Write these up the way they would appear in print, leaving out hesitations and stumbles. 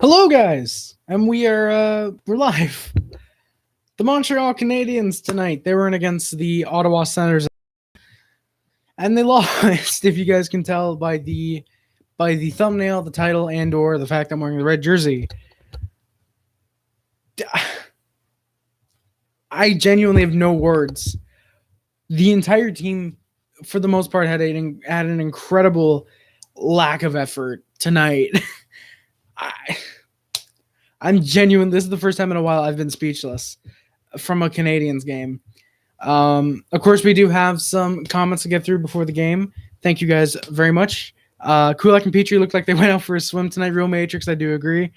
Hello, guys, and we're live. The Montreal Canadiens tonight. They were in against the Ottawa Senators, and they lost. If you guys can tell by the thumbnail, the title, and/or the fact I'm wearing the red jersey, I genuinely have no words. The entire team, for the most part, had an incredible lack of effort tonight. I'm genuine. This is the first time in a while I've been speechless from a Canadiens game. Of course, we do have some comments to get through before the game. Thank you guys very much. Kulak and Petrie looked like they went out for a swim tonight. Real Matrix, I do agree.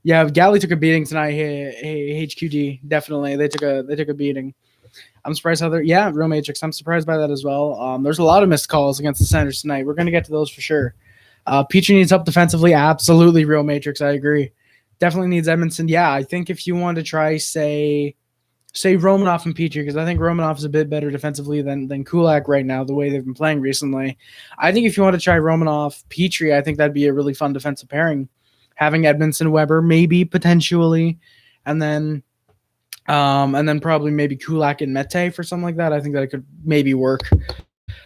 Yeah, Galley took a beating tonight. Hey, HQD, definitely. They took a beating. I'm surprised how they're Real Matrix. I'm surprised by that as well. There's a lot of missed calls against the Senators tonight. We're gonna get to those for sure. Petrie needs help defensively. Absolutely, Real Matrix. I agree. Definitely needs Edmondson. Yeah, I think if you want to try, say Romanov and Petrie, because I think Romanov is a bit better defensively than Kulak right now, the way they've been playing recently. I think if you want to try Romanov, Petrie, I think that'd be a really fun defensive pairing. Having Edmondson, Weber, maybe potentially, and then probably maybe Kulak and Mete for something like that. I think that it could maybe work.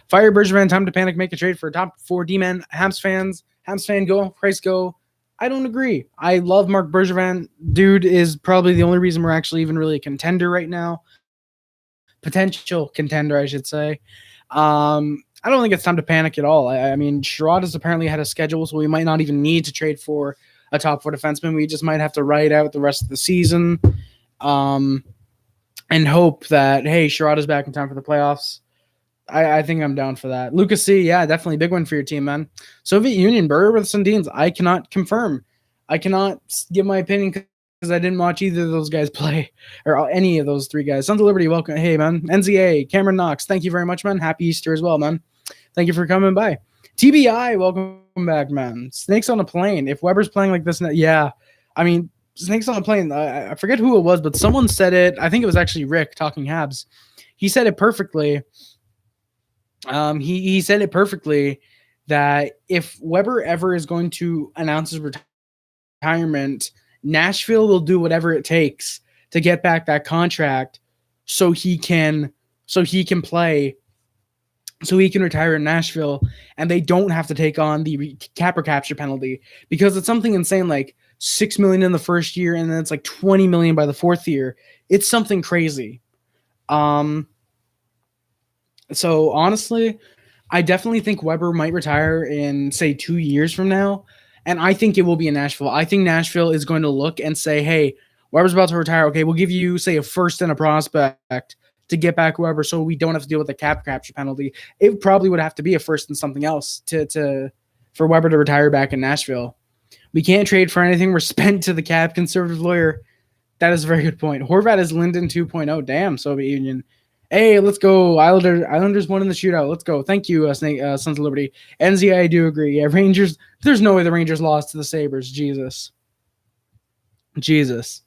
Fire Bergevin, time to panic, make a trade for a top 4 D-man. Habs fan, go, Price go. I don't agree. I love Marc Bergevin. Dude is probably the only reason we're actually even really a contender right now. Potential contender, I should say. I don't think it's time to panic at all. I mean, Sherrod has apparently had a schedule, so we might not even need to trade for a top 4 defenseman. We just might have to ride out the rest of the season and hope that, hey, Sherrod is back in time for the playoffs. I think I'm down for that. Lucas C, yeah, definitely big one for your team, man. Soviet Union, Burger with Sundins. I cannot confirm. I cannot give my opinion because I didn't watch either of those guys play or any of those 3 guys. Sons of Liberty, welcome. Hey, man. NZA, Cameron Knox, thank you very much, man. Happy Easter as well, man. Thank you for coming by. TBI, welcome back, man. Snakes on a plane. If Weber's playing like this, yeah. I mean, Snakes on a plane. I forget who it was, but someone said it. I think it was actually Rick talking Habs. He said it perfectly. He said it perfectly that if Weber ever is going to announce his retirement, Nashville will do whatever it takes to get back that contract so he can play, so he can retire in Nashville, and they don't have to take on the capture penalty, because it's something insane like $6 million in the first year and then it's like $20 million by the 4th year. It's something crazy. So honestly, I definitely think Weber might retire in, say, 2 years from now, and I think it will be in Nashville. I think Nashville is going to look and say, hey, Weber's about to retire. Okay, we'll give you, say, a first and a prospect to get back Weber so we don't have to deal with the capture penalty. It probably would have to be a first and something else for Weber to retire back in Nashville. We can't trade for anything. We're spent to the cap, conservative lawyer. That is a very good point. Horvat is Linden 2.0. Damn, Soviet Union. Hey, let's go. Islanders won in the shootout. Let's go. Thank you, Sons of Liberty. NZ, I do agree. Yeah, Rangers. There's no way the Rangers lost to the Sabres. Jesus. Sabres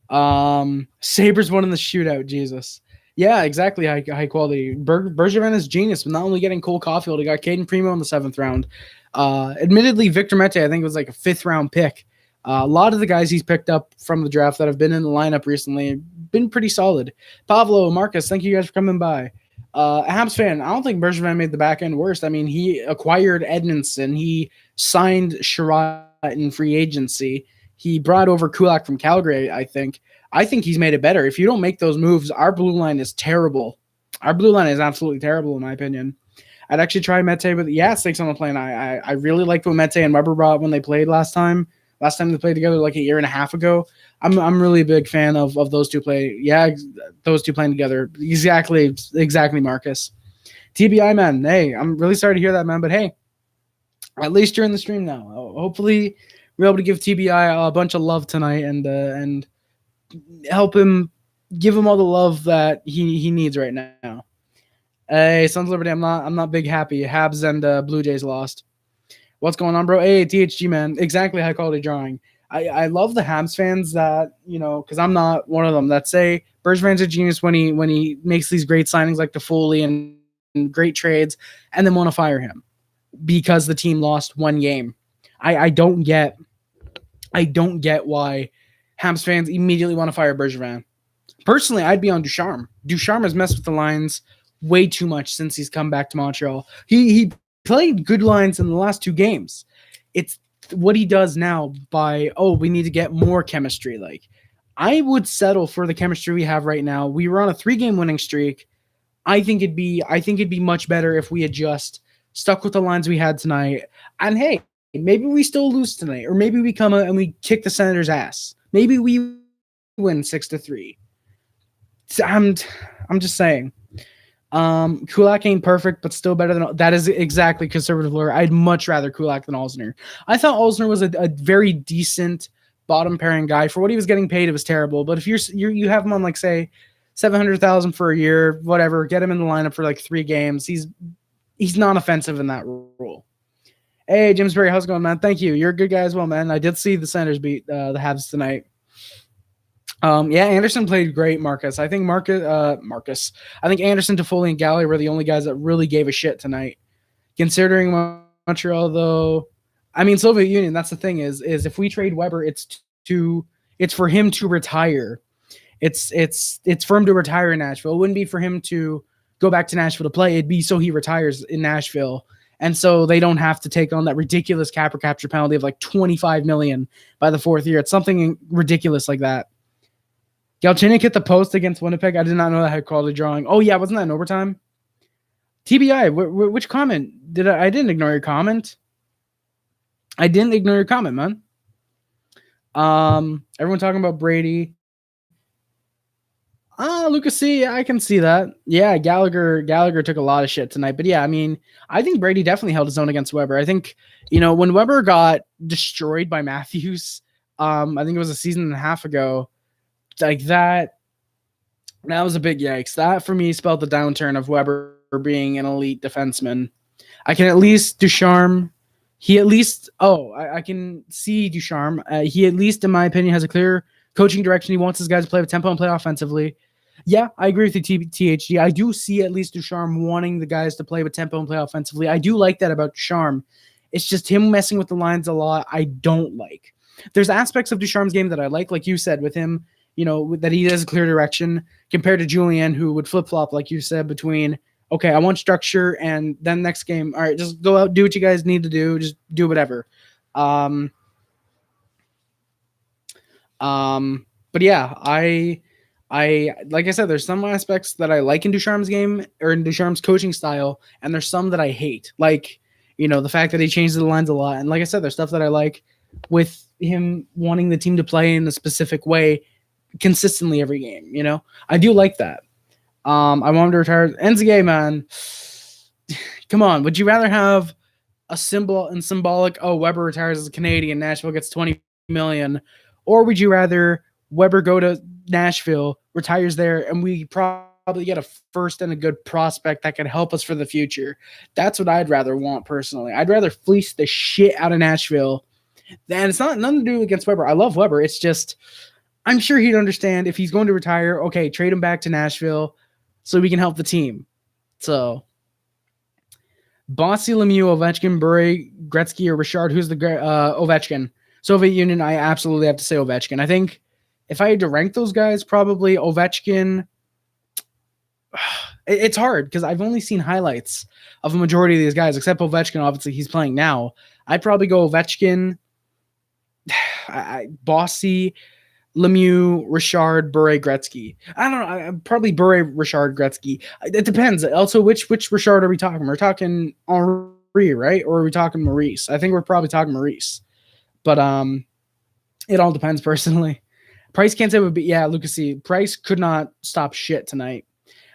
won in the shootout. Jesus. Yeah, exactly. High quality. Bergevin is genius. Not only getting Cole Caulfield, he got Caden Primo in the 7th round. Admittedly, Victor Mete, I think it was like a 5th round pick. A lot of the guys he's picked up from the draft that have been in the lineup recently have been pretty solid. Pablo, Marcus, thank you guys for coming by. Habs fan, I don't think Bergevin made the back end worse. I mean, he acquired Edmondson. He signed Sherrod in free agency. He brought over Kulak from Calgary, I think. I think he's made it better. If you don't make those moves, our blue line is terrible. Our blue line is absolutely terrible, in my opinion. I'd actually try Mete, but yeah, Snakes on the plane. I really liked what Mete and Weber brought when they played last time. Last time they played together, like a year and a half ago. I'm really a big fan of those two play. Yeah, those two playing together. Exactly, Marcus. TBI, man. Hey, I'm really sorry to hear that, man. But hey, at least you're in the stream now. Hopefully, we're able to give TBI a bunch of love tonight and help him, give him all the love that he needs right now. Hey, Sons of Liberty, I'm not big happy. Habs and Blue Jays lost. What's going on, bro? Hey, THG, man. Exactly, high quality drawing. I love the Habs fans that, because I'm not one of them, that say Bergevin's a genius when he makes these great signings like Toffoli and great trades, and then want to fire him because the team lost one game. I don't get I don't get why Habs fans immediately want to fire Bergevin. Personally, I'd be on Ducharme. Ducharme has messed with the lines way too much since he's come back to Montreal. He played good lines in the last 2 games. It's what he does now by, we need to get more chemistry. Like, I would settle for the chemistry we have right now. We were on a 3-game winning streak. I think it'd be much better if we had just stuck with the lines we had tonight. And hey, maybe we still lose tonight, or maybe we come out and we kick the Senators' ass. Maybe we win 6-3. I'm just saying. Kulak ain't perfect, but still better than that. Is exactly conservative lore. I'd much rather Kulak than Alzner. I thought Alzner was a very decent bottom pairing guy. For what he was getting paid, it was terrible. But if you have him on, like, say, $700,000 for a year, whatever, get him in the lineup for like 3 games. He's not offensive in that role. Hey, Jimsbury, how's it going, man? Thank you. You're a good guy as well, man. I did see the Senators beat the Habs tonight. Yeah, Anderson played great, Marcus. I think Marcus. I think Anderson, Toffoli, and Galley were the only guys that really gave a shit tonight. Considering Montreal, though, I mean, Soviet Union. That's the thing is if we trade Weber, it's for him to retire. It's for him to retire in Nashville. It wouldn't be for him to go back to Nashville to play. It'd be so he retires in Nashville, and so they don't have to take on that ridiculous cap or capture penalty of like $25 million by the 4th year. It's something ridiculous like that. Galchenyuk hit the post against Winnipeg. I did not know that had called a drawing. Oh, yeah. Wasn't that in overtime? TBI, which comment? I didn't ignore your comment. I didn't ignore your comment, man. Everyone talking about Brady. Lucas C, I can see that. Yeah, Gallagher took a lot of shit tonight. But yeah, I mean, I think Brady definitely held his own against Weber. I think, when Weber got destroyed by Matthews, I think it was a season and a half ago, like that was a big yikes. That for me spelled the downturn of Weber being an elite defenseman. I can at least Ducharme. I can see Ducharme. He at least, in my opinion, has a clear coaching direction. He wants his guys to play with tempo and play offensively. Yeah, I agree with you, THG. I do see at least Ducharme wanting the guys to play with tempo and play offensively. I do like that about Ducharme. It's just him messing with the lines a lot I don't like. There's aspects of Ducharme's game that I like you said, with him, that he has a clear direction compared to Julien, who would flip-flop, like you said, between, okay, I want structure, and then next game, all right, just go out, do what you guys need to do, just do whatever. But yeah, I like I said, there's some aspects that I like in Ducharme's game or in Ducharme's coaching style, and there's some that I hate. Like, the fact that he changes the lines a lot. And like I said, there's stuff that I like with him wanting the team to play in a specific way consistently every game. I do like that. I want him to retire. NZA, man. Come on. Would you rather have a symbolic, Weber retires as a Canadian, Nashville gets $20 million, or would you rather Weber go to Nashville, retires there, and we probably get a first and a good prospect that can help us for the future? That's what I'd rather want personally. I'd rather fleece the shit out of Nashville. And it's nothing to do against Weber. I love Weber. It's just, I'm sure he'd understand if he's going to retire, okay, trade him back to Nashville so we can help the team. So, Bossy, Lemieux, Ovechkin, Bure, Gretzky, or Richard, who's the Ovechkin? Soviet Union, I absolutely have to say Ovechkin. I think if I had to rank those guys, probably Ovechkin. It's hard because I've only seen highlights of a majority of these guys, except Ovechkin. Obviously, he's playing now. I'd probably go Ovechkin, Bossy, Lemieux, Richard, Bure, Gretzky. I don't know. Probably Bure, Richard, Gretzky. It depends. Also, which Richard are we talking? We're talking Henri, right? Or are we talking Maurice? I think we're probably talking Maurice. But it all depends personally. Price can't say it would be. Yeah, Lucas C. Price could not stop shit tonight.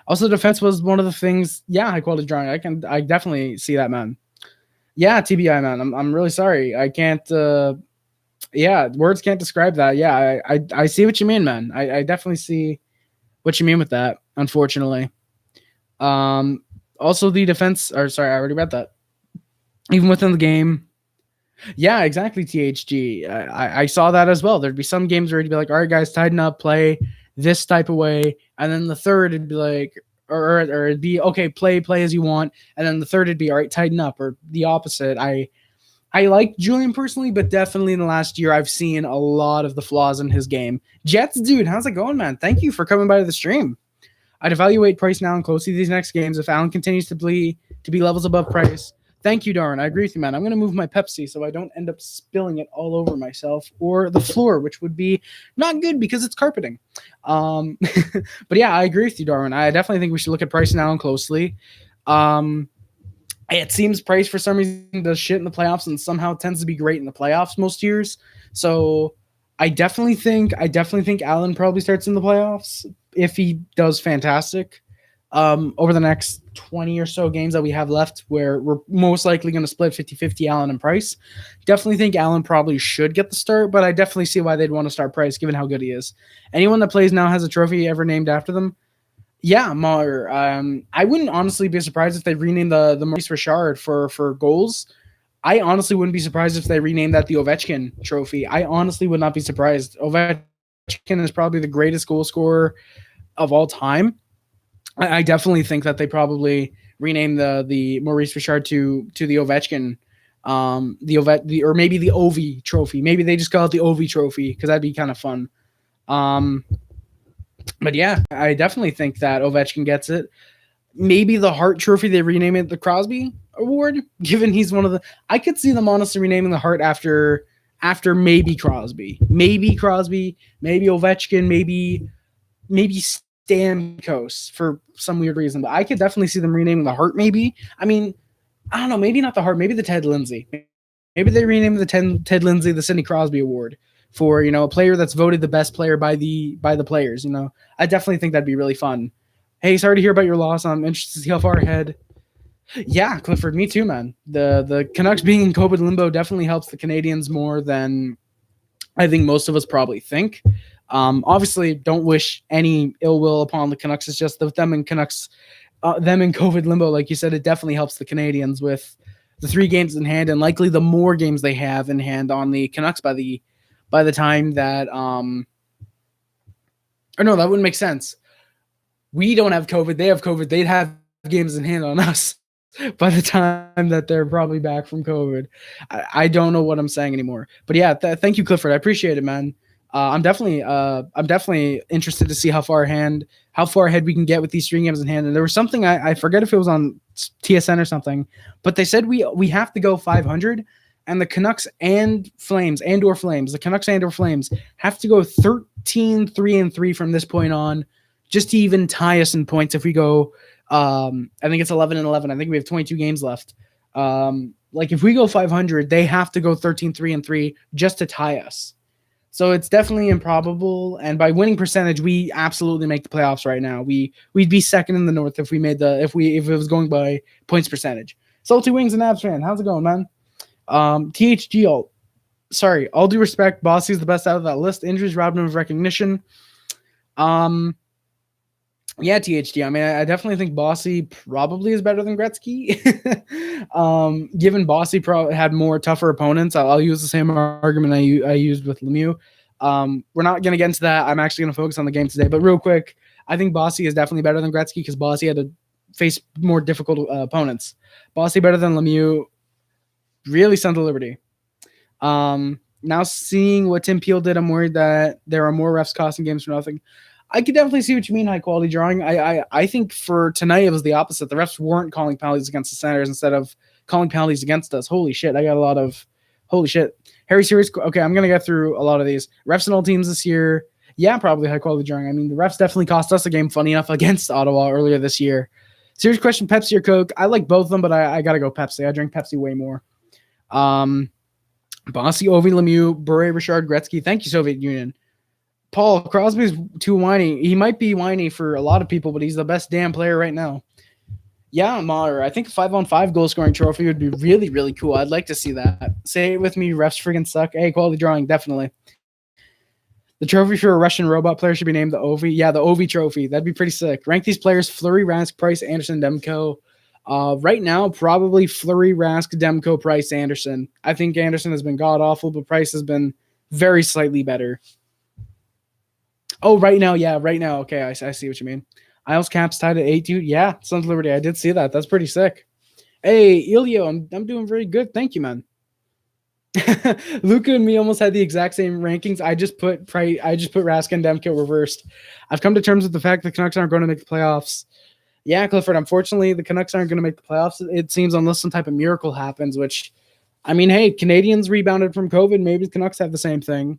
Also, defense was one of the things. Yeah, high quality drawing. I definitely see that, man. Yeah, TBI, man. I'm really sorry. I can't. Words can't describe that. Yeah, I see what you mean, man. I definitely see what you mean with that. Unfortunately. Also, the defense. Or sorry, I already read that. Even within the game. Yeah, exactly, THG. I saw that as well. There'd be some games where it'd be like, all right, guys, tighten up, play this type of way. And then the third, it'd be like, or it'd be, okay, play as you want. And then the third, it'd be, all right, tighten up, or the opposite. I like Julian personally, but definitely in the last year, I've seen a lot of the flaws in his game. Jets, dude, how's it going, man? Thank you for coming by the stream. I'd evaluate Price now and closely these next games if Allen continues to be levels above Price. Thank you, Darren. I agree with you, man. I'm going to move my Pepsi so I don't end up spilling it all over myself or the floor, which would be not good because it's carpeting. But yeah, I agree with you, Darwin. I definitely think we should look at Price now and closely. It seems Price for some reason does shit in the playoffs and somehow tends to be great in the playoffs most years. So I definitely think Allen probably starts in the playoffs if he does fantastic. Over the next 20 or so games that we have left, where we're most likely going to split 50-50 Allen and Price. Definitely think Allen probably should get the start, but I definitely see why they'd want to start Price given how good he is. Anyone that plays now has a trophy ever named after them. Yeah, Mahler. I wouldn't honestly be surprised if they renamed the Maurice Richard for goals. I honestly wouldn't be surprised if they renamed that the Ovechkin trophy. I honestly would not be surprised. Ovechkin is probably the greatest goal scorer of all time. I definitely think that they probably rename the Maurice Richard to the Ovechkin, or maybe the Ovi trophy. Maybe they just call it the Ovi trophy because that'd be kind of fun. But yeah, I definitely think that Ovechkin gets it. Maybe the Hart Trophy, they rename it the Crosby Award, given he's one of the. I could see them honestly renaming the Hart after maybe Crosby, maybe Ovechkin, maybe Stamkos for some weird reason. But I could definitely see them renaming the Hart. Maybe. I mean, I don't know. Maybe not the Hart. Maybe the Ted Lindsay. Maybe they rename the Ted Lindsay the Sidney Crosby Award for a player that's voted the best player by the players. I definitely think that'd be really fun. Hey, sorry to hear about your loss. I'm interested to see how far ahead. Yeah, Clifford, me too, man. The Canucks being in COVID limbo definitely helps the Canadiens more than I think most of us probably think. Obviously, don't wish any ill will upon the Canucks. It's just that them in COVID limbo, like you said, it definitely helps the Canadiens with the 3 games in hand and likely the more games they have in hand on the Canucks by the time that or no, that wouldn't make sense. We don't have COVID. They have COVID. They'd have games in hand on us by the time that they're probably back from COVID. I don't know what I'm saying anymore. But yeah, thank you, Clifford. I appreciate it, man. I'm definitely interested to see how far ahead we can get with these 3 games in hand. And there was something I forget if it was on TSN or something, but they said we have to go 500, and the Canucks and Flames the Canucks and or Flames have to go 13-3-3 from this point on, just to even tie us in points. If we go, I think it's 11-11. I think we have 22 games left. Like if we go 500, they have to go 13-3-3 just to tie us. So it's definitely improbable. And by winning percentage, we absolutely make the playoffs right now. We'd be second in the North if if it was going by points percentage. Salty Wings and Abs fan, how's it going, man? THG, sorry, all due respect, Bossy is the best out of that list. Injuries robbed him of recognition. Yeah, THD. I mean, I definitely think Bossy probably is better than Gretzky. Given Bossy had more tougher opponents, I'll use the same argument I used with Lemieux. We're not going to get into that. I'm actually going to focus on the game today. But real quick, I think Bossy is definitely better than Gretzky because Bossy had to face more difficult opponents. Bossy better than Lemieux. Really Sons of Liberty. Now seeing what Tim Peel did, I'm worried that there are more refs costing games for nothing. I could definitely see what you mean, high quality drawing. I think for tonight it was the opposite. The refs weren't calling penalties against the Senators instead of calling penalties against us. Holy shit, I got a lot of holy shit. Harry Series. Okay, I'm gonna get through a lot of these refs and all teams this year. Yeah, probably high quality drawing. I mean, the refs definitely cost us a game. Funny enough, against Ottawa earlier this year. Serious question: Pepsi or Coke? I like both of them, but I gotta go Pepsi. I drink Pepsi way more. Bossy, Ovi, Lemieux, Bure, Richard, Gretzky. Thank you, Soviet Union. Paul, Crosby's too whiny. He might be whiny for a lot of people, but he's the best damn player right now. Yeah, Mahler. I think a 5-on-5 goal-scoring trophy would be really, really cool. I'd like to see that. Say it with me, refs friggin' suck. Hey, quality drawing, definitely. The trophy for a Russian robot player should be named the Ovi. Yeah, the Ovi trophy. That'd be pretty sick. Rank these players: Fleury, Rask, Price, Anderson, Demko. Right now, probably Fleury, Rask, Demko, Price, Anderson. I think Anderson has been god-awful, but Price has been very slightly better. Oh, right now, yeah, right now. Okay, I see what you mean. Isles Caps tied at 8, dude. Yeah, Sons of Liberty. I did see that. That's pretty sick. Hey, Elio, I'm doing very good. Thank you, man. Luca and me almost had the exact same rankings. I just put Rask and Demko reversed. I've come to terms with the fact the Canucks aren't going to make the playoffs. Yeah, Clifford, unfortunately, the Canucks aren't going to make the playoffs, it seems, unless some type of miracle happens, which, I mean, hey, Canadians rebounded from COVID. Maybe the Canucks have the same thing.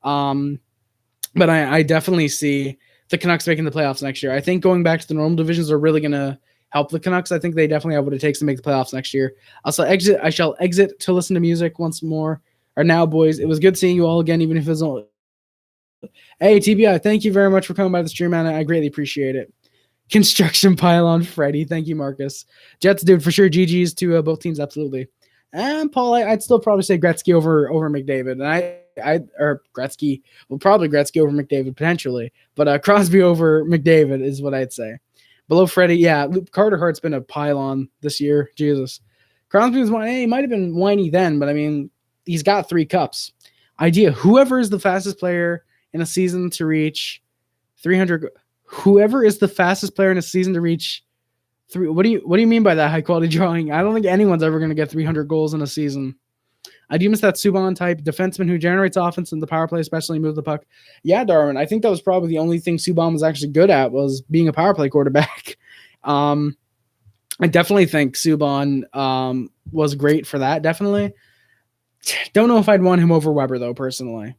But I definitely see the Canucks making the playoffs next year. I think going back to the normal divisions are really going to help the Canucks. I think they definitely have what it takes to make the playoffs next year. I shall exit to listen to music once more. Or now, boys, it was good seeing you all again, even if it was only. Hey, TBI, thank you very much for coming by the stream, man. I greatly appreciate it. Construction pylon, Freddie. Thank you, Marcus. Jets, dude, for sure. GG's to both teams, absolutely. And Paul, I'd still probably say Gretzky over McDavid, and or Gretzky, well, probably Gretzky over McDavid potentially, but Crosby over McDavid is what I'd say. Below Freddie, yeah, Carter Hart's been a pylon this year. Jesus, Crosby was he might have been whiny then, but I mean, he's got 3 cups. Idea: whoever is the fastest player in a season to reach 300. Whoever is the fastest player in a season to reach 3. What do you mean by that high quality drawing? I don't think anyone's ever going to get 300 goals in a season. I do miss that Subban type defenseman who generates offense in the power play, especially move the puck. Yeah, Darwin, I think that was probably the only thing Subban was actually good at was being a power play quarterback. I definitely think Subban was great for that. Definitely. Don't know if I'd want him over Weber though, personally.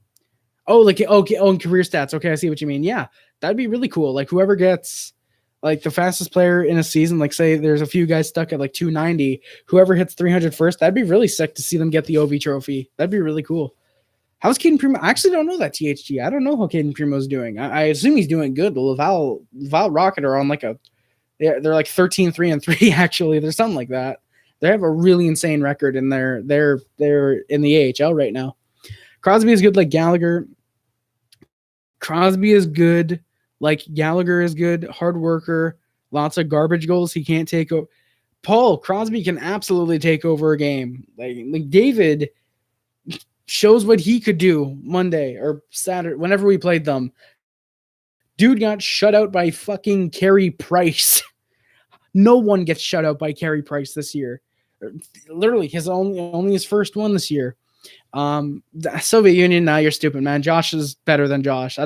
Oh, in career stats. Okay, I see what you mean. Yeah, that'd be really cool. Like whoever gets like the fastest player in a season, like say there's a few guys stuck at like 290, whoever hits 300 first, that'd be really sick to see them get the OV trophy. That'd be really cool. How's Caden Primo? I actually don't know that THG. I don't know how Caden Primo's doing. I assume he's doing good, but Laval Rocket are on like they're like 13-3-3 actually. There's something like that. They have a really insane record and they're in the AHL right now. Crosby is good like Gallagher. Crosby is good like Gallagher is good. Hard worker. Lots of garbage goals. He can't take over. Paul, Crosby can absolutely take over a game. Like David shows what he could do Monday or Saturday, whenever we played them. Dude got shut out by fucking Carey Price. No one gets shut out by Carey Price this year. Literally, only his first one this year. The Soviet Union, now you're stupid, man. Josh is better than Josh.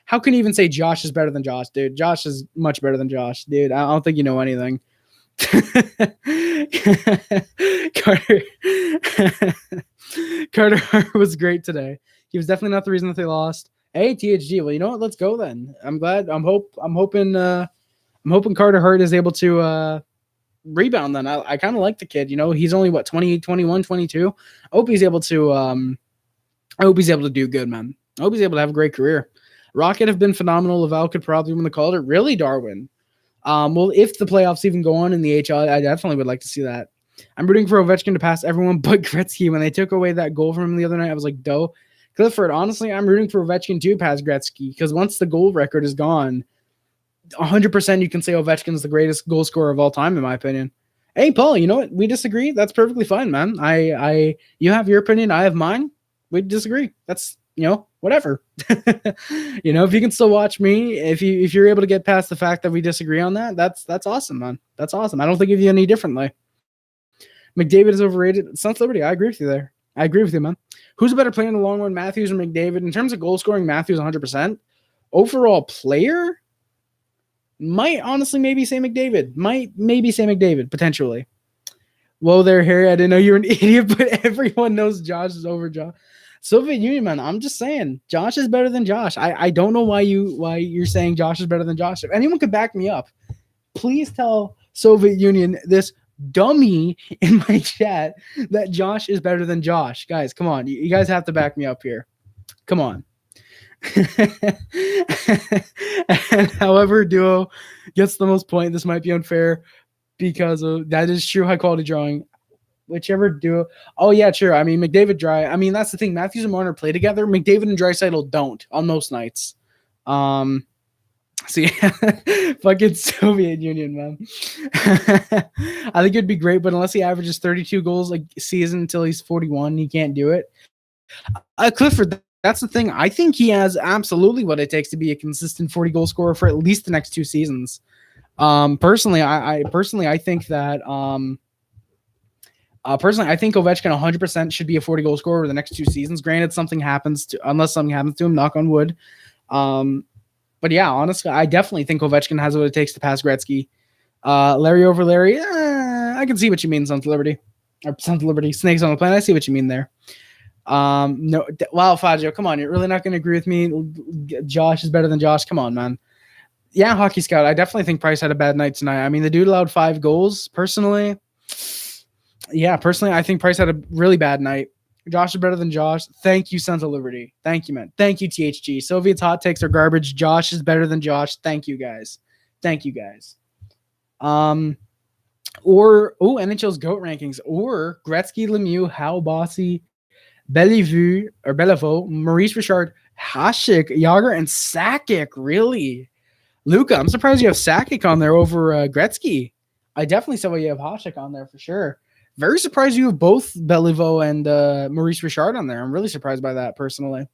How can you even say Josh is better than Josh, dude? Josh is much better than Josh, dude. I don't think you know anything. Carter was great today. He was definitely not the reason that they lost. Hey, THG. Well, you know what? Let's go then. I'm glad. I'm hoping Carter Hart is able to rebound then. I kind of like the kid. You know, he's only what 20, 21, 22. I hope he's able to do good, man. I hope he's able to have a great career. Rocket have been phenomenal. Laval could probably win the Calder. Really, Darwin? Well, if the playoffs even go on in the HL, I definitely would like to see that. I'm rooting for Ovechkin to pass everyone but Gretzky. When they took away that goal from him the other night, I was like, dough. Clifford, honestly, I'm rooting for Ovechkin to pass Gretzky because once the goal record is gone, 100% you can say Ovechkin's the greatest goal scorer of all time, in my opinion. Hey, Paul, you know what? We disagree. That's perfectly fine, man. You have your opinion. I have mine. We disagree. That's, whatever. If you can still watch me, if you're able to get past the fact that we disagree on that, that's awesome, man. That's awesome. I don't think of you any differently. McDavid is overrated. Suns Liberty, I agree with you there. I agree with you, man. Who's a better player in the long run, Matthews or McDavid? In terms of goal scoring, Matthews 100%. Overall player, might honestly maybe say McDavid. Potentially. Whoa there, Harry. I didn't know you were an idiot, but everyone knows Josh is over Josh. Soviet Union, man, I'm just saying Josh is better than Josh. I don't know why you're saying Josh is better than Josh. If anyone could back me up, please tell Soviet Union, this dummy in my chat, that Josh is better than Josh. Guys, come on. You guys have to back me up here. Come on. And however duo gets the most point, this might be unfair because that is true high quality drawing. Whichever duo. Oh, yeah, sure. I mean, McDavid, Dry. I mean, that's the thing. Matthews and Marner play together. McDavid and Draisaitl don't on most nights. So, yeah, fucking Soviet Union, man. I think it'd be great, but unless he averages 32 goals a season until he's 41, he can't do it. Clifford, that's the thing. I think he has absolutely what it takes to be a consistent 40-goal scorer for at least the next 2 seasons. Personally, I think that Personally, I think Ovechkin 100% should be a 40-goal scorer over the next 2 seasons. Granted, unless something happens to him, knock on wood. But yeah, honestly, I definitely think Ovechkin has what it takes to pass Gretzky. Larry over Larry, I can see what you mean, Sons of Liberty. Or Sons of Liberty, Snakes on the Planet. I see what you mean there. No, wow, Fagio, come on. You're really not going to agree with me? Josh is better than Josh. Come on, man. Yeah, Hockey Scout, I definitely think Price had a bad night tonight. I mean, the dude allowed 5 goals. Personally, I think Price had a really bad night. Josh is better than Josh. Thank you, Sons of Liberty. Thank you, man. Thank you, THG. Soviets hot takes are garbage. Josh is better than Josh. Thank you, guys. NHL's GOAT rankings, or Gretzky, Lemieux, Howe, Bossy, Bellevue, Maurice Richard, Hasek, Yager, and Sakic. Really? Luca, I'm surprised you have Sakic on there over Gretzky. I definitely saw you have Hasek on there for sure. Very surprised you have both Bellevue and Maurice Richard on there. I'm really surprised by that, personally.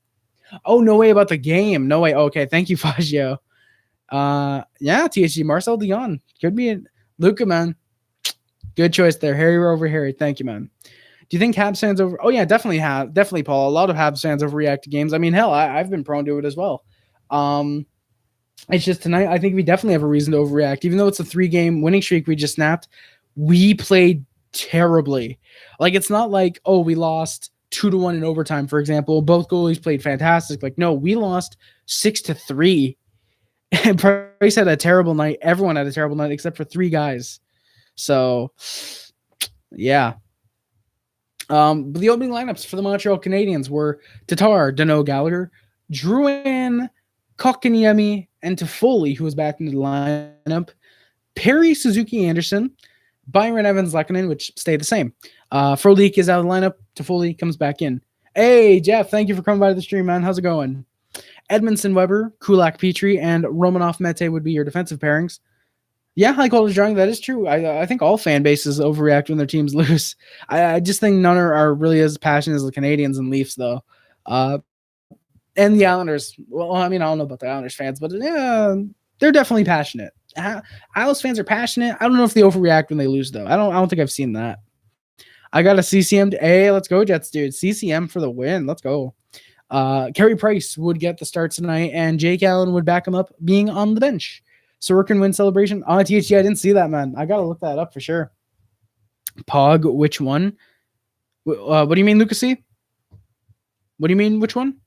Oh, no way about the game. No way. Okay, thank you, Fagio. Yeah, THG, Marcel Dion. Could be Luca, man. Good choice there. Harry over Harry. Thank you, man. Do you think Habs fans over? Oh, yeah, definitely, Paul. A lot of Habs fans overreact to games. I mean, hell, I've been prone to it as well. It's just tonight, I think we definitely have a reason to overreact. Even though it's a 3-game winning streak we just snapped, we played terribly. Like, it's not like, oh, we lost 2-1 in overtime, for example. Both goalies played fantastic. Like, no, we lost 6-3. And Price had a terrible night. Everyone had a terrible night except for 3 guys. So, yeah. But the opening lineups for the Montreal Canadiens were Tatar, Danault, Gallagher, Drouin, Kotkaniemi, and Toffoli, who was back into the lineup. Perry, Suzuki, Anderson, Byron, Evans, Lehkonen, which stayed the same. Frolik is out of the lineup. Toffoli comes back in. Hey, Jeff, thank you for coming by the stream, man. How's it going? Edmondson, Weber, Kulak, Petrie, and Romanov, Mete would be your defensive pairings. Yeah, high quality drawing, that is true. I think all fan bases overreact when their teams lose. I just think none are really as passionate as the Canadiens and Leafs, though. And the Islanders. Well, I mean, I don't know about the Islanders fans, but yeah, they're definitely passionate. Islanders fans are passionate. I don't know if they overreact when they lose, though. I don't think I've seen that. I got a CCM. Hey, let's go, Jets, dude. CCM for the win. Let's go. Carey Price would get the start tonight, and Jake Allen would back him up being on the bench. Sorokin win celebration. THG, I didn't see that, man. I got to look that up for sure. Pog, which one? What do you mean, Lucasy? What do you mean, which one?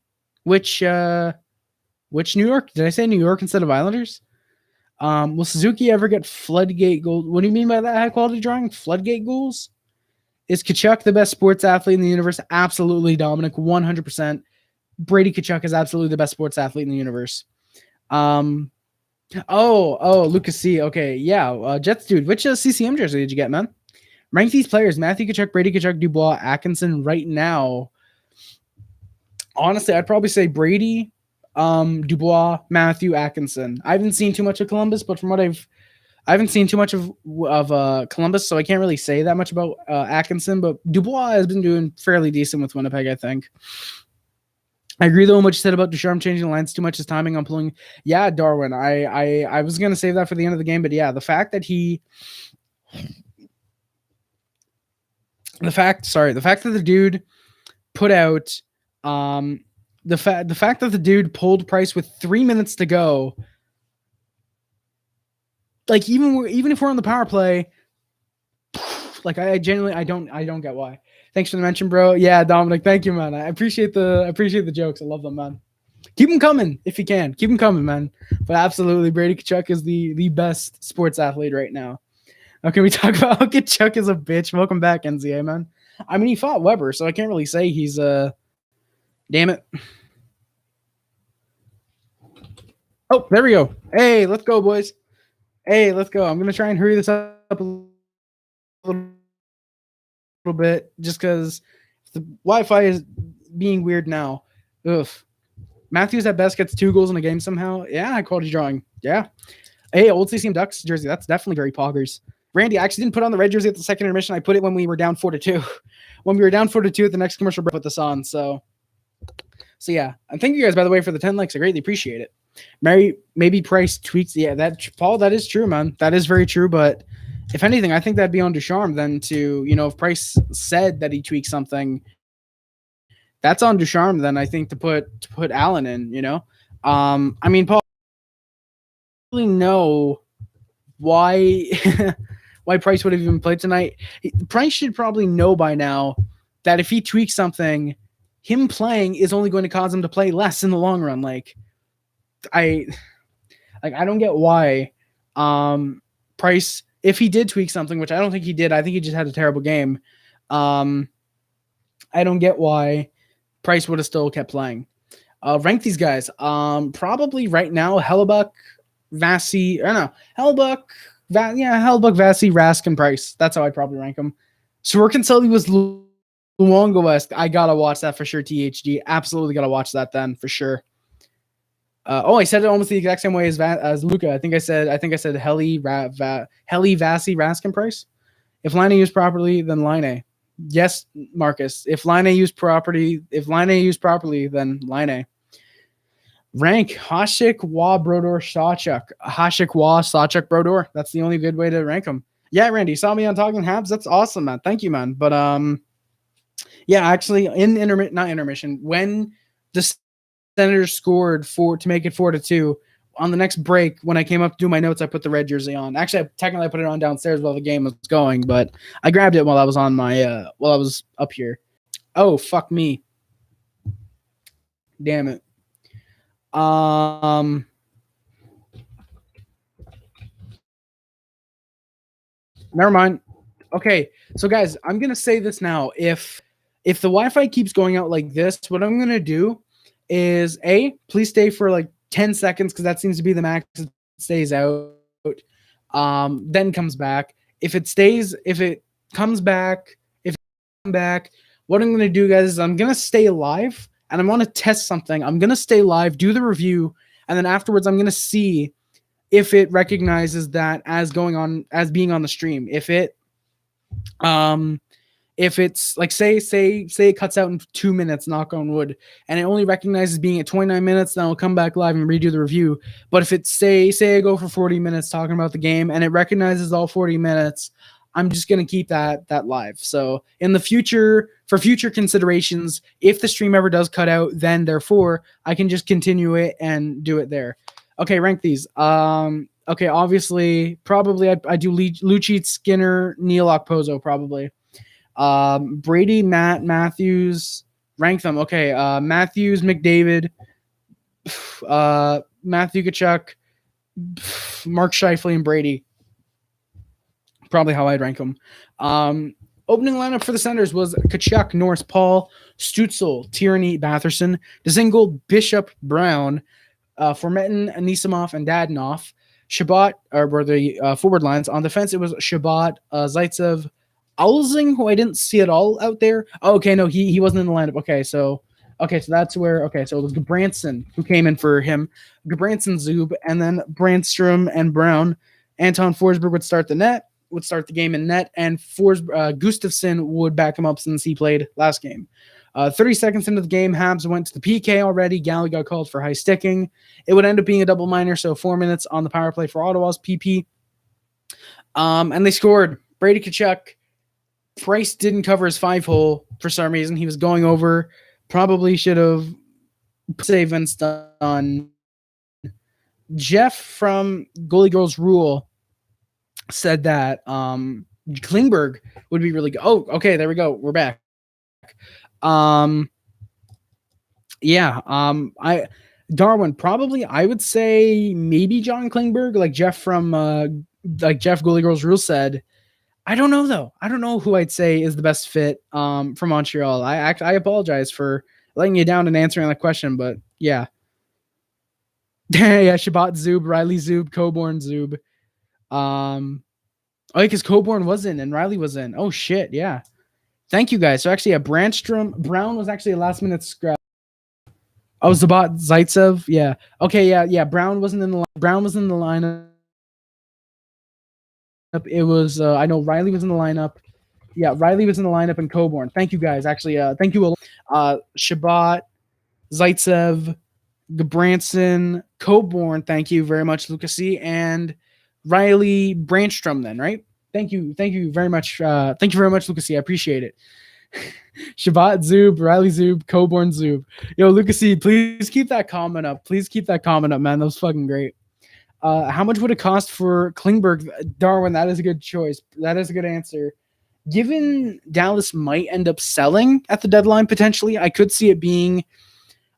Which New York? Did I say New York instead of Islanders? Will Suzuki ever get floodgate goals? What do you mean by that high-quality drawing? Floodgate goals? Is Tkachuk the best sports athlete in the universe? Absolutely, Dominic, 100%. Brady Tkachuk is absolutely the best sports athlete in the universe. Lucas C. Okay, yeah. Jets, dude, which CCM jersey did you get, man? Rank these players: Matthew Tkachuk, Brady Tkachuk, Dubois, Atkinson. Right now, honestly, I'd probably say Brady, Dubois, Matthew, Atkinson. I haven't seen too much of Columbus, but from what I haven't seen too much of Columbus, so I can't really say that much about Atkinson. But Dubois has been doing fairly decent with Winnipeg, I think. I agree though on what you said about Ducharme changing the lines too much. His timing on pulling. Yeah, Darwin. I was gonna save that for the end of the game, but yeah, the fact that the dude put out the fact that the dude pulled Price with 3 minutes to go. Like even if we're on the power play, like I genuinely don't get why. Thanks for the mention, bro. Yeah, Dominic, thank you, man. I appreciate the jokes. I love them, man. Keep them coming if you can. Keep them coming, man. But absolutely, Brady Tkachuk is the best sports athlete right now. Okay, we talk about how Tkachuk is a bitch. Welcome back, NZA, man. I mean, he fought Weber, so I can't really say he's damn it. Oh, there we go. Hey, let's go, boys. Hey, let's go. I'm gonna try and hurry this up a little bit just because the Wi-Fi is being weird now. Ugh. Matthews at best gets 2 goals in a game somehow. Yeah, high quality drawing. Yeah. Hey, old CCM Ducks jersey. That's definitely very poggers. Randy, I actually didn't put on the red jersey at the second intermission. I put it when we were down 4-2. When we were down 4-2 at the next commercial break, put this on. So yeah. And thank you guys, by the way, for the 10 likes. I greatly appreciate it. Maybe Price tweets. Yeah, Paul, that is true, man. That is very true, but if anything, I think that'd be on Ducharme then to, if Price said that he tweaked something, that's on Ducharme then, I think, to put Allen in. I mean, Paul, really know why why Price would have even played tonight. Price should probably know by now that if he tweaks something, him playing is only going to cause him to play less in the long run. I don't get why Price, if he did tweak something, which I don't think he did, I think he just had a terrible game. I don't get why Price would have still kept playing. Rank these guys. Probably right now, Hellebuyck, Vasi, or no, Hellebuyck, Vasi, Rask, and Price. That's how I'd probably rank them. Sorokin Sully was Luongo West. I gotta watch that for sure. THG, absolutely gotta watch that then for sure. I said it almost the exact same way as Luca. I think I said Heli, Vasi, Rask, and Price. If Line used properly, then Line. Yes, Marcus. If Line used properly, then Line. Rank Hasek, Wa, Brodor, Sawchuk. Hasek, Wa, Sawchuk, Brodor. That's the only good way to rank them. Yeah, Randy, you saw me on Talking Habs. That's awesome, man. Thank you, man. But yeah, actually, in not intermission, when the Senators scored to make it 4-2 on the next break, when I came up to do my notes, I put the red jersey on. Actually, technically, I put it on downstairs while the game was going, but I grabbed it while I was on my while I was up here. Oh, fuck me. Damn it. Never mind. Okay, so guys, I'm gonna say this now. If the Wi-Fi keeps going out like this, what I'm gonna do is please stay for like 10 seconds because that seems to be the max. It stays out, then comes back. If it comes back, what I'm gonna do, guys, is I'm gonna stay live and I'm gonna test something. I'm gonna stay live, do the review, and then afterwards I'm gonna see if it recognizes that as being on the stream. If it's like say it cuts out in 2 minutes, knock on wood, and it only recognizes being at 29 minutes, then I'll come back live and redo the review. But if it's say I go for 40 minutes talking about the game and it recognizes all 40 minutes, I'm just going to keep that live. So in the future, for future considerations, if the stream ever does cut out, then therefore I can just continue it and do it there. Okay, rank these. Okay, obviously, probably I do Lucic, Skinner, Neil Okposo, probably. Brady, Matthews, rank them. Okay, Matthews, McDavid, Matthew Tkachuk, Mark Scheifele, and Brady. Probably how I'd rank them. Opening lineup for the Senators was Tkachuk, Norris, Paul, Stützle, Tierney, Batherson, Dzingel, Bishop, Brown, Formenton, Anisimov, and Dadonov. Shabbat were the forward lines. On defense, it was Shabbat, Zaitsev, Alzing, who I didn't see at all out there. Oh, okay, no, he wasn't in the lineup. Okay, so that's where. Okay, so it was Gabranson who came in for him. Gabranson, Zub, and then Brandstrom and Brown. Anton Forsberg would start the game in net, and Gustafsson would back him up since he played last game. 30 seconds into the game, Habs went to the PK already. Galley got called for high sticking. It would end up being a double minor, so 4 minutes on the power play for Ottawa's PP. And they scored. Brady Tkachuk. Price didn't cover his 5-hole for some reason. He was going over. Probably should have saved Vince Dunn. Jeff from Goalie Girls Rule said that Klingberg would be really good. Oh, okay, there we go. We're back. Darwin, probably I would say maybe John Klingberg, like Jeff from Jeff Goalie Girls Rule said. I don't know though. I don't know who I'd say is the best fit for Montreal. I apologize for letting you down and answering that question, but yeah. Yeah, Shabbat Zub, Riley Zub, Coburn Zub. Because Coburn was in and Riley was in. Oh shit, yeah. Thank you guys. So actually, Brown was actually a last minute scrap. Oh, Zabat Zaitsev, yeah. Okay, yeah. Brown was in the lineup. It was I know Riley was in the lineup. Yeah, Riley was in the lineup and Coburn. Thank you guys. Actually, thank you. Shabbat, Zaitsev, Gabranson, Coburn. Thank you very much, Lucas C. And Riley Brandstrom. Then right. Thank you very much. Thank you very much, Lucas. I appreciate it. Shabbat Zub, Riley Zub, Coborn Zub. Yo, Lucas, please keep that comment up. Please keep that comment up, man. That was fucking great. How much would it cost for Klingberg? Darwin, that is a good choice. That is a good answer. Given Dallas might end up selling at the deadline potentially, I could see it being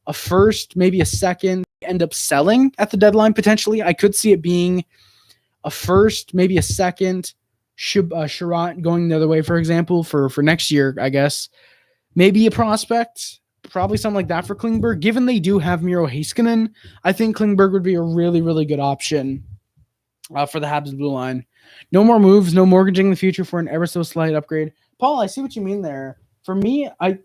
a first, maybe a second. End up selling at the deadline potentially. I could see it being a first, maybe a second. Sherratt going the other way, for example, for next year, I guess. Maybe a prospect, probably something like that for Klingberg. Given they do have Miro Heiskanen, I think Klingberg would be a really, really good option for the Habs blue line. No more moves, no mortgaging the future for an ever so slight upgrade. Paul, I see what you mean there. For me, I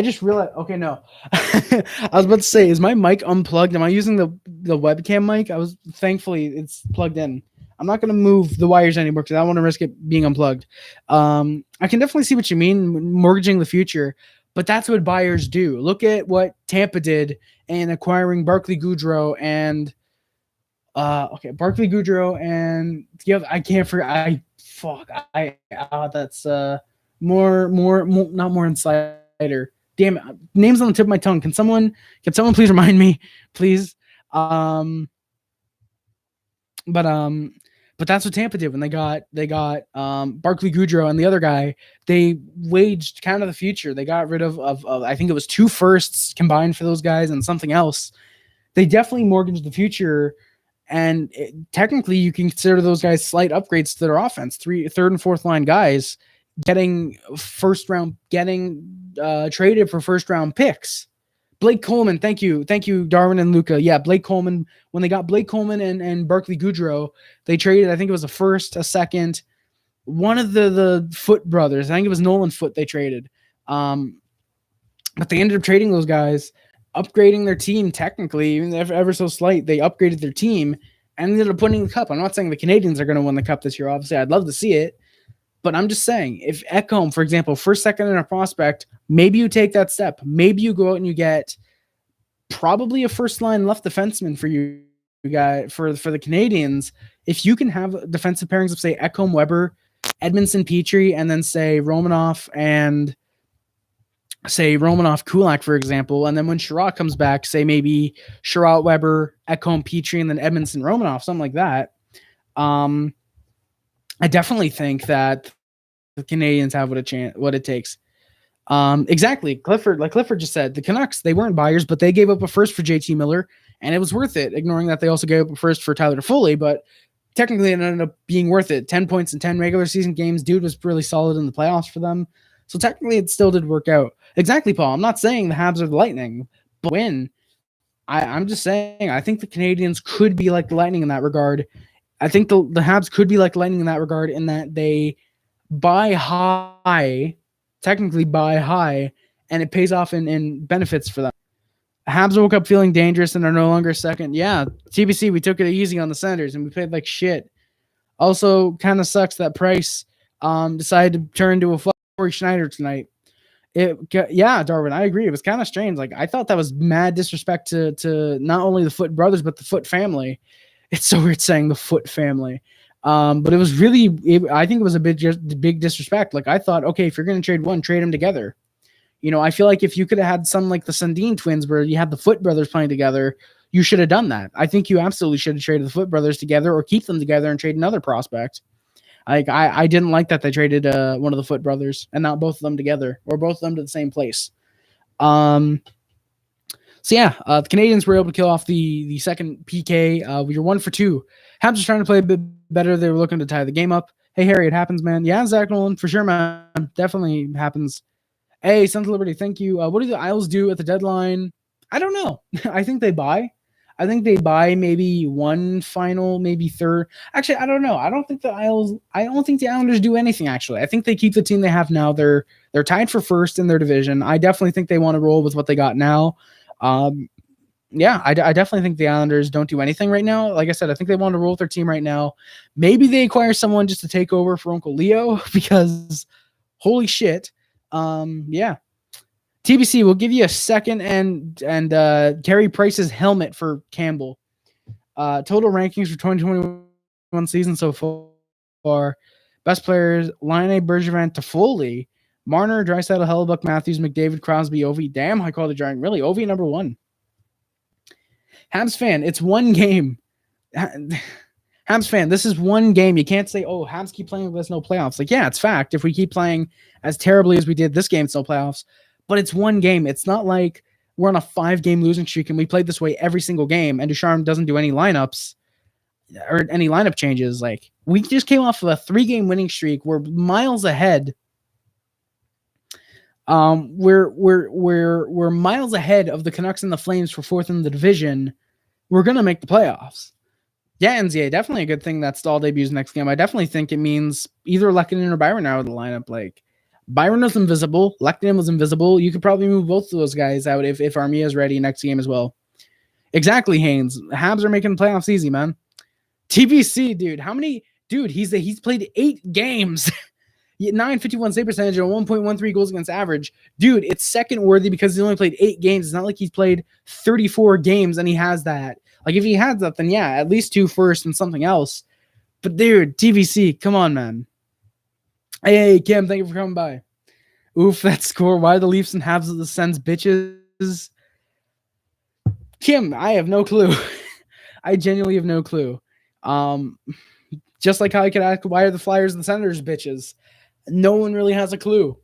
just realized. Okay, no, I was about to say, is my mic unplugged? Am I using the webcam mic? Thankfully it's plugged in. I'm not going to move the wires anymore because I don't want to risk it being unplugged. I can definitely see what you mean, mortgaging the future, but that's what buyers do. Look at what Tampa did in acquiring Barclay Goodrow and Barclay Goodrow and I can't forget. That's not more insider. Damn it, name's on the tip of my tongue. Can someone please remind me, please? But that's what Tampa did when they got Barclay Goodrow and the other guy. They waged kind of the future. They got rid of I think it was 2 firsts combined for those guys and something else. They definitely mortgaged the future, and technically you can consider those guys slight upgrades to their offense. Third and fourth line guys getting traded for first round picks. Blake Coleman, thank you, Darwin and Luca. Yeah, Blake Coleman. When they got Blake Coleman and Barclay Goodrow, they traded, I think it was a first, a second, one of the Foot brothers. I think it was Nolan Foot they traded. But they ended up trading those guys, upgrading their team technically, even ever so slight. They upgraded their team and ended up winning the cup. I'm not saying the Canadiens are going to win the cup this year. Obviously, I'd love to see it. But I'm just saying, if Ekholm, for example, first, second, and a prospect, maybe you take that step. Maybe you go out and you get probably a first-line left defenseman for you guys, for the Canadiens. If you can have defensive pairings of, say, Ekholm, Weber, Edmondson, Petrie, and then, say, Romanov, Kulak, for example, and then when Sherratt comes back, say maybe Sherratt, Weber, Ekholm, Petrie, and then Edmondson, Romanov, something like that. I definitely think that the Canadiens have what it takes. Exactly. Clifford just said, the Canucks, they weren't buyers, but they gave up a first for JT Miller, and it was worth it, ignoring that they also gave up a first for Tyler Toffoli, but technically it ended up being worth it. 10 points in 10 regular season games. Dude was really solid in the playoffs for them. So technically it still did work out. Exactly, Paul. I'm not saying the Habs are the Lightning, but win. I'm just saying I think the Canadiens could be like the Lightning in that regard. I think the Habs could be like Lightning in that regard, in that they buy high, technically buy high, and it pays off in benefits for them. Habs woke up feeling dangerous and are no longer second. Yeah, TBC, we took it easy on the Senators and we played like shit. Also, kind of sucks that Price decided to turn to a Corey Schneider tonight. Yeah, Darwin, I agree. It was kind of strange. Like, I thought that was mad disrespect to not only the Foot brothers, but the Foot family. It's so weird saying the Foot family. But it was really, I think it was a big disrespect. Like, I thought, okay, if you're going to trade one, trade them together. You know, I feel like if you could have had something like the Sundin twins where you had the Foot brothers playing together, you should have done that. I think you absolutely should have traded the Foot brothers together, or keep them together and trade another prospect. Like, I didn't like that they traded one of the Foot brothers and not both of them together, or both of them to the same place. So yeah, the Canadiens were able to kill off the second PK. We were 1 for 2. Habs are trying to play a bit better. They were looking to tie the game up. Hey, Harry, it happens, man. Yeah, Zach Nolan, for sure, man. Definitely happens. Hey, Sons of Liberty, thank you. What do the Isles do at the deadline? I don't know. I think they buy. I think they buy maybe one final, maybe third. Actually, I don't know. I don't think the Islanders do anything, actually. I think they keep the team they have now. They're tied for first in their division. I definitely think they want to roll with what they got now. Yeah, I definitely think the Islanders don't do anything right now. Like I said, I think they want to roll with their team right now. Maybe they acquire someone just to take over for Uncle Leo, because holy shit. Yeah. TBC, we'll give you a second and Carey Price's helmet for Campbell. Total rankings for 2021 season so far. Best players: Laine, Bergevin, Toffoli, Marner, Draisaitl, Hellebuck, Matthews, McDavid, Crosby, Ovi. Damn, high quality drawing. Really, Ovi number 1. Habs fan, it's one game. Habs fan, this is one game. You can't say, oh, Habs keep playing with us, no playoffs. Like, yeah, it's fact. If we keep playing as terribly as we did this game, it's no playoffs. But it's one game. It's not like we're on a 5-game losing streak and we played this way every single game and Ducharme doesn't do any lineups or any lineup changes. Like, we just came off of a 3-game winning streak. We're miles ahead. We're miles ahead of the Canucks and the Flames for 4th in the division. We're gonna make the playoffs. Yeah, NZA, definitely a good thing that Stahl debuts next game. I definitely think it means either Lehkonen or Byron out of the lineup. Like, Byron was invisible, Lehkonen was invisible. You could probably move both of those guys out if Armia is ready next game as well. Exactly, Haynes. Habs are making the playoffs easy, man. TBC, dude. How many? Dude, he's played 8 games. 951 save percentage and 1.13 goals against average. Dude, it's second worthy because he's only played 8 games. It's not like he's played 34 games and he has that. Like, if he had that, then yeah, at least 2 first and something else. But dude, TVC, come on, man. Hey, Kim, thank you for coming by. Oof, that score. Why the Leafs and Habs of the Sens bitches? Kim, I have no clue. I genuinely have no clue. Just like how I could ask, why are the Flyers and the Senators bitches? No one really has a clue.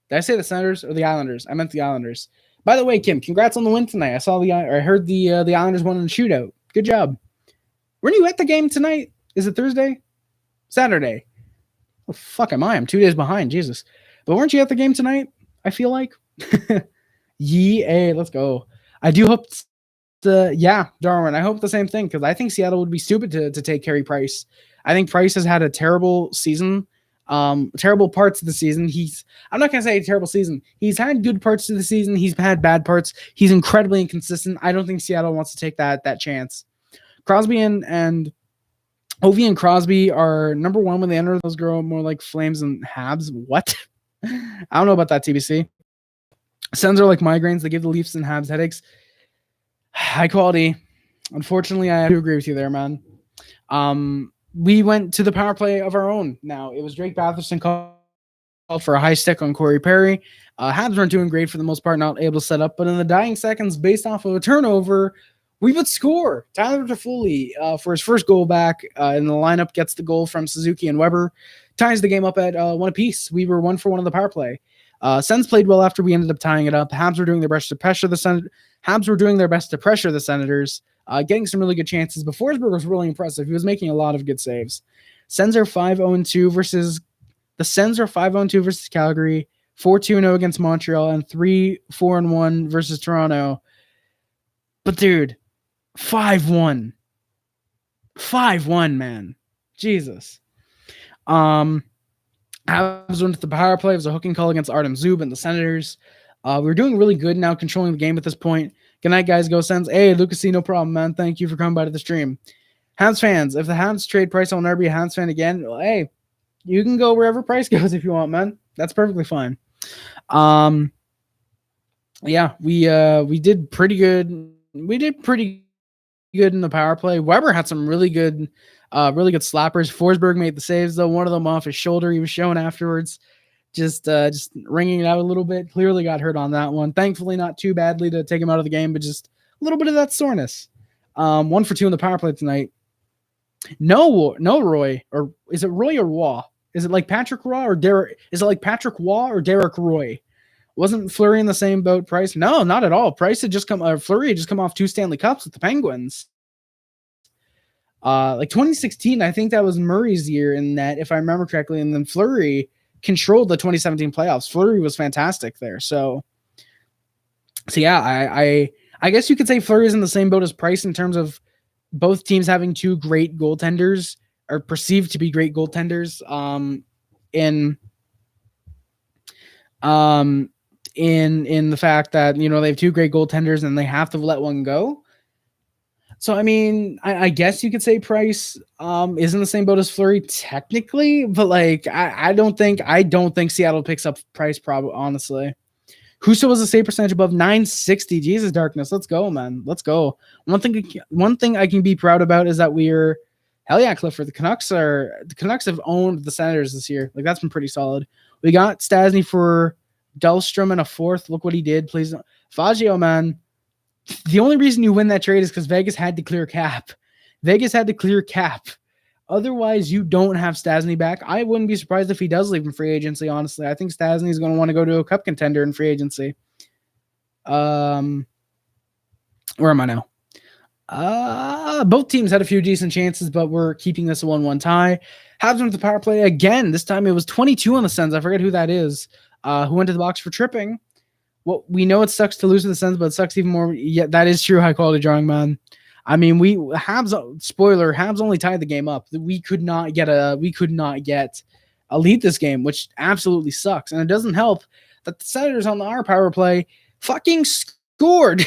Did I say the Senators or the Islanders? I meant the Islanders. By the way, Kim, congrats on the win tonight. I heard the Islanders won in the shootout. Good job. Weren't you at the game tonight? Is it Thursday? Saturday. Oh, fuck am I? I'm 2 days behind. Jesus. But weren't you at the game tonight? I feel like. Let's go. I do hope Darwin. I hope the same thing because I think Seattle would be stupid to take Carey Price. I think Price has had a terrible season. Terrible parts of the season. I'm not going to say a terrible season. He's had good parts of the season. He's had bad parts. He's incredibly inconsistent. I don't think Seattle wants to take that chance. Crosby and Ovi and Crosby are number 1 when they enter. Those grow more like Flames and Habs. What? I don't know about that, TBC. Sens are like migraines. They give the Leafs and Habs headaches. High quality. Unfortunately, I have to agree with you there, man. We went to the power play of our own now. It was Drake Batherson called for a high stick on Corey Perry. Habs weren't doing great for the most part, not able to set up. But in the dying seconds, based off of a turnover, we would score. Tyler Toffoli, for his first goal back in the lineup, gets the goal from Suzuki and Weber. Ties the game up at 1 apiece. We were 1 for 1 on the power play. Sens played well after we ended up tying it up. Habs were doing their best to pressure the Senators. Getting some really good chances. But Forsberg was really impressive. He was making a lot of good saves. Sens are 5-0-2 versus Calgary, 4-2-0 against Montreal, and 3-4-1 versus Toronto. But dude, 5-1. 5-1, man. Jesus. Habs went to the power play. It was a hooking call against Artem Zub and the Senators. We're doing really good now, controlling the game at this point. Good night, guys. Go Sens. Hey, Lucasy, no problem, man. Thank you for coming by to the stream. Habs fans, if the Habs trade Price, I'll never be a Habs fan again. Well, hey, you can go wherever Price goes if you want, man. That's perfectly fine. Yeah, we did pretty good. We did pretty good in the power play. Weber had some really good slappers. Forsberg made the saves though. One of them off his shoulder. He was showing afterwards. Just wringing it out a little bit. Clearly got hurt on that one. Thankfully, not too badly to take him out of the game, but just a little bit of that soreness. 1 for 2 in the power play tonight. No, Roy, or is it Roy or Waugh? Is it like Patrick Waugh or Derek? Is it like Patrick Waugh or Derek Roy? Wasn't Fleury in the same boat? Price? No, not at all. Price had just come. Fleury had just come off 2 Stanley Cups with the Penguins. Like 2016, I think that was Murray's year in that, if I remember correctly, and then Fleury controlled the 2017 playoffs. Fleury was fantastic there. So yeah, I guess you could say Fleury is in the same boat as Price in terms of both teams having 2 great goaltenders, or perceived to be great goaltenders. In the fact that, you know, they have 2 great goaltenders and they have to let one go. So, I mean, I guess you could say Price is in the same boat as Fleury technically, but like, I don't think Seattle picks up Price, probably, honestly. Husso was a save percentage above 960. Jesus, Darkness. Let's go, man. Let's go. One thing I can be proud about is that we're hell yeah, Clifford. The Canucks have owned the Senators this year. Like, that's been pretty solid. We got Stasny for Dahlstrom in a fourth. Look what he did. Please, Faggio, man. The only reason you win that trade is because Vegas had to clear cap. Otherwise, you don't have Stasny back. I wouldn't be surprised if he does leave in free agency, honestly. I think Stasny is going to want to go to a cup contender in free agency. Where am I now? Both teams had a few decent chances, but we're keeping this a 1-1 tie. Habs went to the power play again. This time it was 22 on the Sens. I forget who that is. Who went to the box for tripping. Well, we know it sucks to lose to the Sens, but it sucks even more. Yeah, that is true. High quality drawing, man. I mean, Habs only tied the game up. We could not get a lead this game, which absolutely sucks. And it doesn't help that the Senators on our power play fucking scored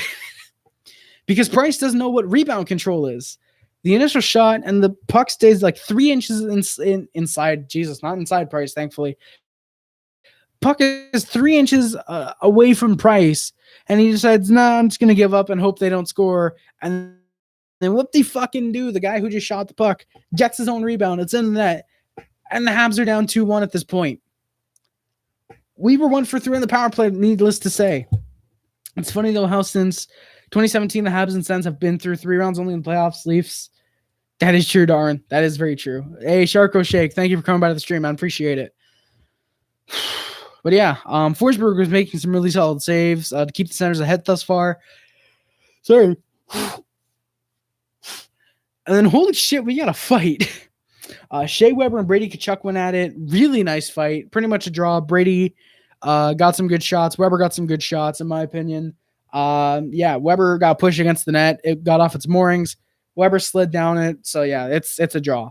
because Price doesn't know what rebound control is. The initial shot and the puck stays like 3 inches inside. Jesus, not inside Price, thankfully. Puck is 3 inches away from Price, and he decides, nah, I'm just going to give up and hope they don't score. And then what they fucking do, the guy who just shot the puck gets his own rebound. It's in the net, and the Habs are down 2-1 at this point. We were 1 for 3 in the power play, needless to say. It's funny, though, how since 2017, the Habs and Sens have been through 3 rounds only in the playoffs. Leafs. That is true, Darren. That is very true. Hey, Sharko Shake, thank you for coming by to the stream, man. Appreciate it. But yeah, Forsberg was making some really solid saves to keep the Senators ahead thus far. Sorry. And then, holy shit, we got a fight. Shea Weber and Brady Tkachuk went at it. Really nice fight. Pretty much a draw. Brady got some good shots. Weber got some good shots, in my opinion. Yeah, Weber got pushed against the net. It got off its moorings. Weber slid down it. So, yeah, it's a draw.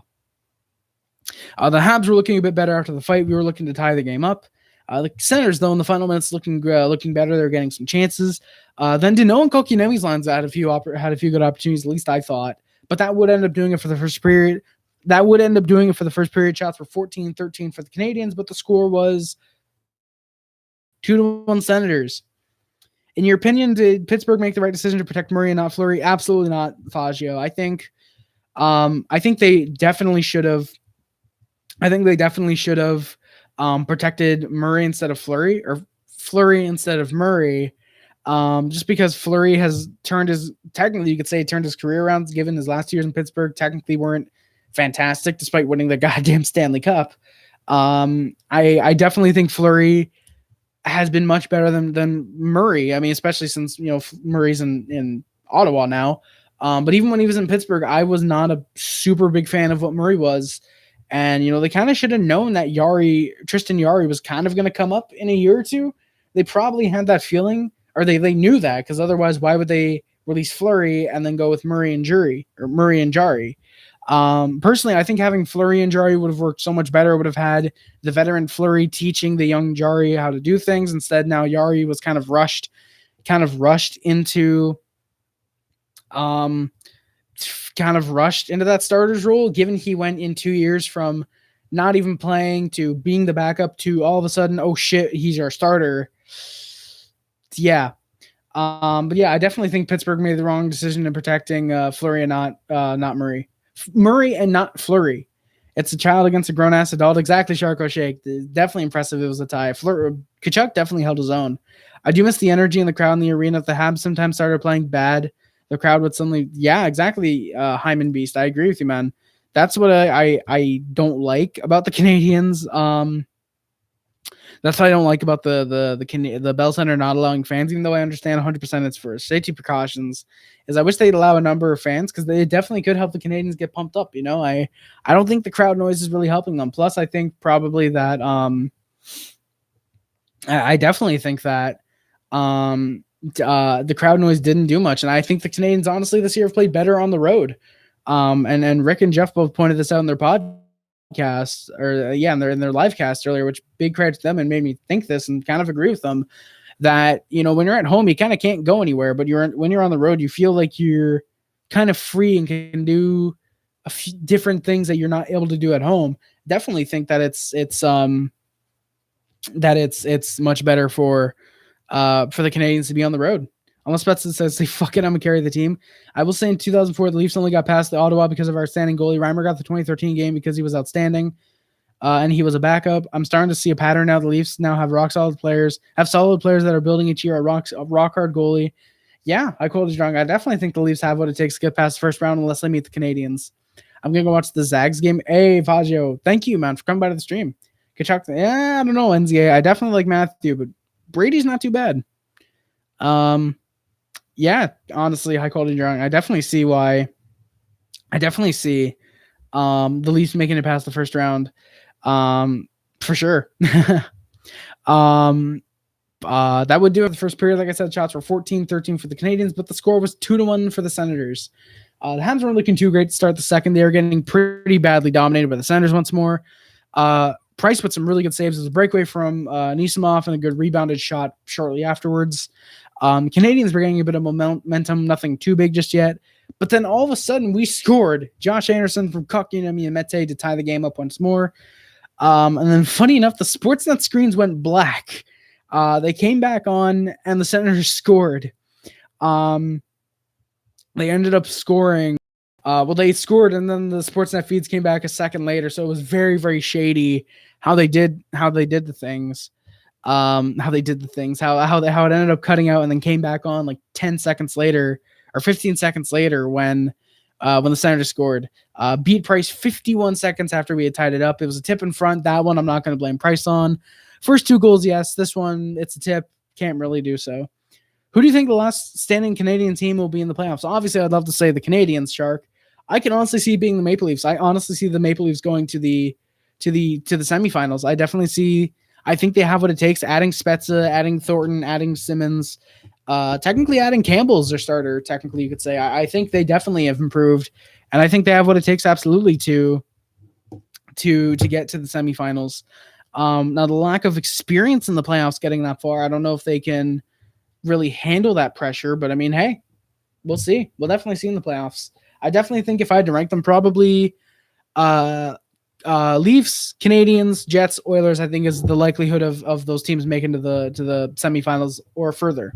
The Habs were looking a bit better after the fight. We were looking to tie the game up. The Senators, though, in the final minutes, looking better. They're getting some chances. Then Danault and Kotkaniemi's lines had a few good opportunities, at least I thought. But that would end up doing it for the first period. Shots were 14-13 for the Canadiens, but the score was 2-1 Senators. In your opinion, did Pittsburgh make the right decision to protect Murray and not Fleury? Absolutely not, Faggio. I think they definitely should have. Protected Murray instead of Fleury, or Fleury instead of Murray, just because Fleury has turned his career around, given his last 2 years in Pittsburgh technically weren't fantastic despite winning the goddamn Stanley Cup. I definitely think Fleury has been much better than Murray. I mean, especially since, Murray's in Ottawa now. But even when he was in Pittsburgh, I was not a super big fan of what Murray was. And, they kind of should have known that Tristan Jarry was kind of going to come up in a year or two. They probably had that feeling, or they knew that, because otherwise, why would they release Fleury and then go with Murray and Jarry? Personally, I think having Fleury and Jarry would have worked so much better. Would have had the veteran Fleury teaching the young Jarry how to do things. Instead, now Jarry was kind of rushed into that starter's role, given he went in 2 years from not even playing to being the backup to all of a sudden, oh shit, he's our starter. Yeah. But yeah, I definitely think Pittsburgh made the wrong decision in protecting Fleury and not Murray. Murray and not Fleury. It's a child against a grown-ass adult. Exactly, Sharko Shake. Definitely impressive it was a tie. Tkachuk definitely held his own. I do miss the energy in the crowd in the arena. If the Habs sometimes started playing bad, the crowd would suddenly, yeah, exactly, Hyman Beast. I agree with you, man. That's what I don't like about the Canadiens. That's what I don't like about the Bell Center not allowing fans, even though I understand 100% it's for safety precautions, is I wish they'd allow a number of fans, because they definitely could help the Canadiens get pumped up. I don't think the crowd noise is really helping them. Plus, I think probably that I definitely think that the crowd noise didn't do much. And I think the Canadiens, honestly, this year have played better on the road. And Rick and Jeff both pointed this out in their podcast, in their live cast earlier, which big credit to them and made me think this and kind of agree with them that, when you're at home, you kind of can't go anywhere, but when you're on the road, you feel like you're kind of free and can do a few different things that you're not able to do at home. Definitely think that it's much better for the Canadiens to be on the road. Unless Betson says, say, fuck it, I'm going to carry the team. I will say in 2004, the Leafs only got past the Ottawa because of our outstanding goalie. Reimer got the 2013 game because he was outstanding, and he was a backup. I'm starting to see a pattern now. The Leafs now have solid players that are building each year, a rock hard goalie. Yeah, I quoted Strong. I definitely think the Leafs have what it takes to get past the first round unless they meet the Canadiens. I'm going to go watch the Zags game. Hey, Fazio, thank you, man, for coming by to the stream. Tkachuk, yeah, I don't know, NZA. I definitely like Matthew, but Brady's not too bad. Yeah, honestly, high quality drawing. I definitely see why. I definitely see the Leafs making it past the first round. For sure. That would do it the first period. Like I said, shots were 14-13 for the Canadiens, but the score was 2-1 for the Senators. The Habs weren't looking too great to start the second. They were getting pretty badly dominated by the Senators once more. Price with some really good saves. It was a breakaway from Anisimov and a good rebounded shot shortly afterwards. Canadiens were getting a bit of momentum, nothing too big just yet. But then all of a sudden, we scored. Josh Anderson from Kotkaniemi and Mete to tie the game up once more. And then, funny enough, the Sportsnet screens went black. They came back on, and the Senators scored. They ended up scoring. They scored, and then the Sportsnet feeds came back a second later. So it was very, very shady how they did the things. How it ended up cutting out and then came back on like 10 seconds later or 15 seconds later when the Senators scored. Beat Price 51 seconds after we had tied it up. It was a tip in front. That one I'm not going to blame Price on. First two goals, yes. This one, it's a tip. Can't really do so. Who do you think the last standing Canadian team will be in the playoffs? Obviously, I'd love to say the Canadiens, Shark. I can honestly see it being the Maple Leafs. I honestly see the Maple Leafs going to the semifinals. I think they have what it takes. Adding Spezza, adding Thornton, adding Simmons, technically adding Campbell as their starter. Technically, you could say. I think they definitely have improved, and I think they have what it takes absolutely to get to the semifinals. Now, the lack of experience in the playoffs getting that far, I don't know if they can really handle that pressure. But I mean, hey, we'll see. We'll definitely see in the playoffs. I definitely think if I had to rank them, probably Leafs, Canadiens, Jets, Oilers, I think is the likelihood of those teams making to the semifinals or further.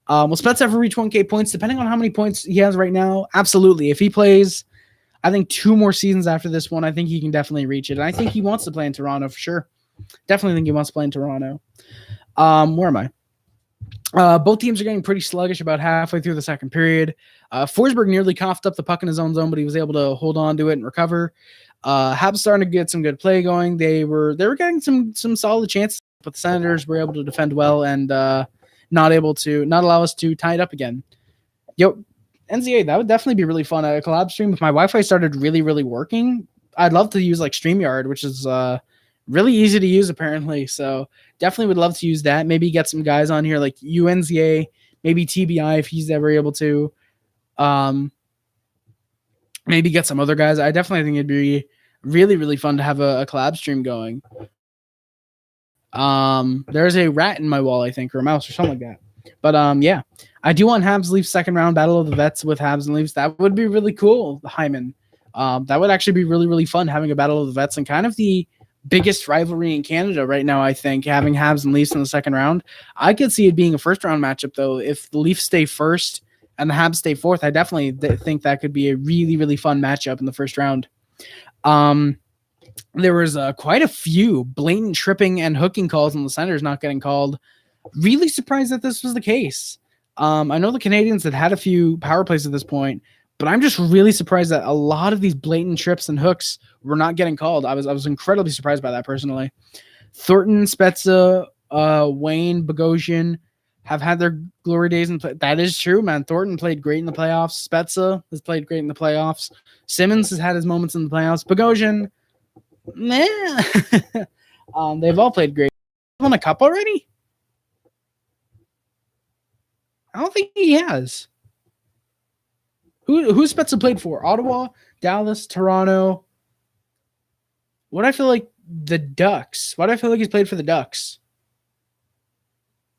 Will Spets ever reach 1K points? Depending on how many points he has right now, absolutely. If he plays, I think 2 more seasons after this one, I think he can definitely reach it. And I think he wants to play in Toronto for sure. Definitely think he wants to play in Toronto. Where am I? Both teams are getting pretty sluggish about halfway through the second period. Forsberg nearly coughed up the puck in his own zone, but he was able to hold on to it and recover. Habs starting to get some good play going. They were getting some solid chances, but the Senators were able to defend well and not allow us to tie it up again. Yo, NCAA, that would definitely be really fun. A collab stream. If my Wi-Fi started really, really working, I'd love to use like StreamYard, which is really easy to use apparently. So definitely would love to use that. Maybe get some guys on here like UNZA, maybe TBI if he's ever able to. Maybe get some other guys. I definitely think it'd be really, really fun to have a collab stream going. There's a rat in my wall, I think, or a mouse or something like that. But yeah, I do want Habs Leafs second round battle of the vets with Habs and Leafs. That would be really cool, Hyman. That would actually be really, really fun having a battle of the vets and kind of the biggest rivalry in Canada right now, I think, having Habs and Leafs in the second round. I could see it being a first round matchup, though. If the Leafs stay first and the Habs stay fourth, I definitely think that could be a really, really fun matchup in the first round. There was quite a few blatant tripping and hooking calls on the Senators not getting called. Really surprised that this was the case. I know the Canadiens had a few power plays at this point, but I'm just really surprised that a lot of these blatant trips and hooks were not getting called. I was incredibly surprised by that personally. Thornton, Spezza, Wayne, Bogosian have had their glory days. That is true, man. Thornton played great in the playoffs. Spezza has played great in the playoffs. Simmons has had his moments in the playoffs. Bogosian, they've all played great. Won a cup already? I don't think he has. Who's Spezza played for? Ottawa, Dallas, Toronto. What I feel like the Ducks. Why do I feel like he's played for the Ducks?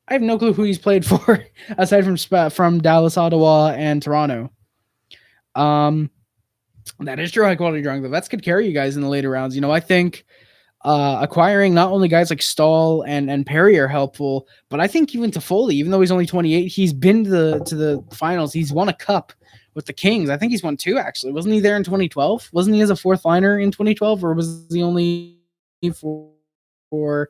I have no clue who he's played for aside from Dallas, Ottawa, and Toronto. That is true high quality drawing. The vets could carry you guys in the later rounds. You know, I think acquiring not only guys like Stahl and Perry are helpful, but I think even Toffoli, even though he's only 28, he's been to the finals. He's won a cup with the Kings. I think he's won 2 actually. Wasn't he there in 2012? Wasn't he as a fourth liner in 2012, or was he only for?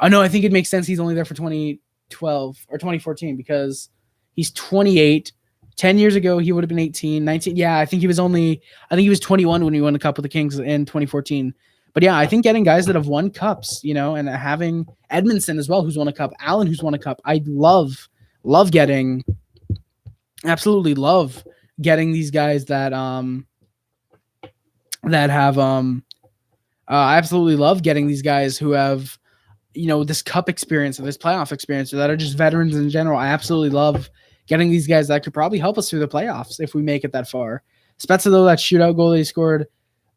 Oh no, I think it makes sense. He's only there for 2012 or 2014 because he's 28. 10 years ago, he would have been 18, 19. Yeah, I think he was 21 when he won the cup with the Kings in 2014. But yeah, I think getting guys that have won cups, and having Edmondson as well, who's won a cup, Allen, who's won a cup. I absolutely love getting these guys that have I absolutely love getting these guys who have this cup experience or this playoff experience, or that are just veterans in general. I absolutely love getting these guys that could probably help us through the playoffs if we make it that far. Spezza, though, that shootout goal he scored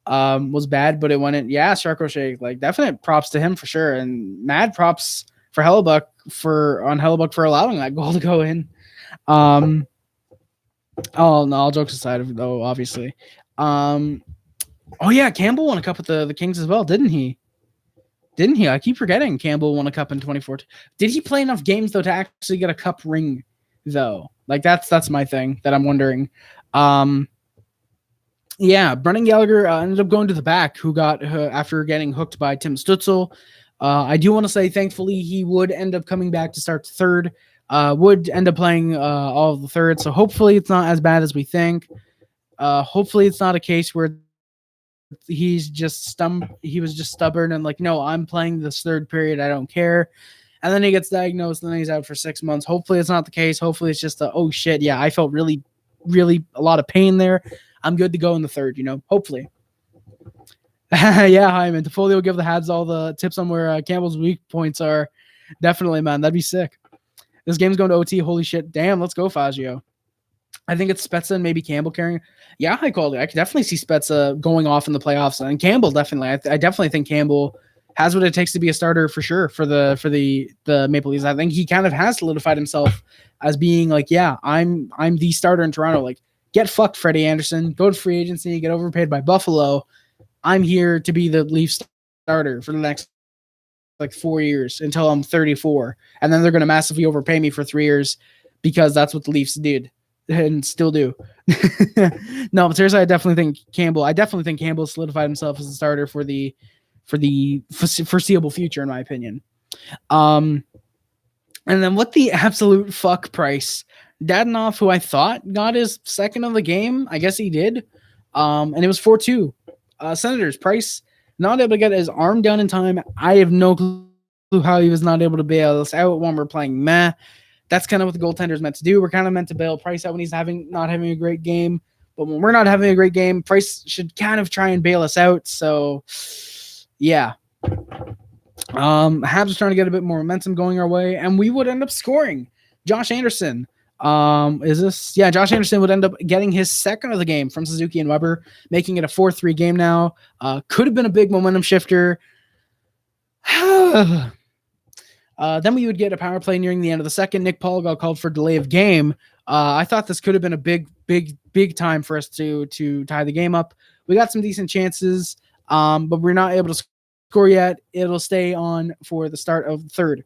was bad, but it went in. Yeah, Shark O'Shea, like definite props to him for sure, and mad props for Hellebuck for allowing that goal to go in. Oh no, all jokes aside, though, obviously. Oh yeah, Campbell won a cup with the Kings as well, didn't he? I keep forgetting Campbell won a cup in 2014. Did he play enough games though to actually get a cup ring though? Like that's my thing that I'm wondering. Yeah, Brendan Gallagher ended up going to the back, who got after getting hooked by Tim Stützle. I do want to say, thankfully, he would end up coming back to start third. Would end up playing all of the third, so hopefully it's not as bad as we think. Hopefully it's not a case where he was just stubborn and like, no, I'm playing this third period, I don't care. And then he gets diagnosed, and then he's out for 6 months. Hopefully it's not the case. Hopefully it's just oh shit, yeah, I felt really, really a lot of pain there. I'm good to go in the third, hopefully. Yeah, Hyman. Toffoli will give the Habs all the tips on where Campbell's weak points are. Definitely, man. That'd be sick. This game's going to OT. Holy shit. Damn, let's go, Fazio. I think it's Spezza and maybe Campbell carrying. Yeah, high quality. I could definitely see Spezza going off in the playoffs, and Campbell definitely. I definitely think Campbell has what it takes to be a starter for sure for the Maple Leafs. I think he kind of has solidified himself as being like, yeah, I'm the starter in Toronto. Like, get fucked, Freddie Anderson. Go to free agency. Get overpaid by Buffalo. I'm here to be the Leafs starter for the next 4 years until I'm 34, and then they're going to massively overpay me for 3 years because that's what the Leafs did and still do. No, but seriously, I definitely think Campbell solidified himself as a starter for the foreseeable future, in my opinion. And then what the absolute fuck price? Dadonov, who I thought got his second of the game, I guess he did. And it was 4-2. Senators, Price not able to get his arm down in time. I have no clue how he was not able to bail us out when we're playing meh. That's kind of what the goaltender is meant to do. We're kind of meant to bail Price out when he's not having a great game. But when we're not having a great game, Price should kind of try and bail us out. So, yeah. Habs are trying to get a bit more momentum going our way, and we would end up scoring. Josh Anderson. Josh Anderson would end up getting his second of the game from Suzuki and Weber, making it a 4-3 game now. Could have been a big momentum shifter. Then we would get a power play nearing the end of the second. Nick Paul got called for delay of game. I thought this could have been a big time for us to tie the game up. We got some decent chances, but we're not able to score yet. It'll stay on for the start of the third.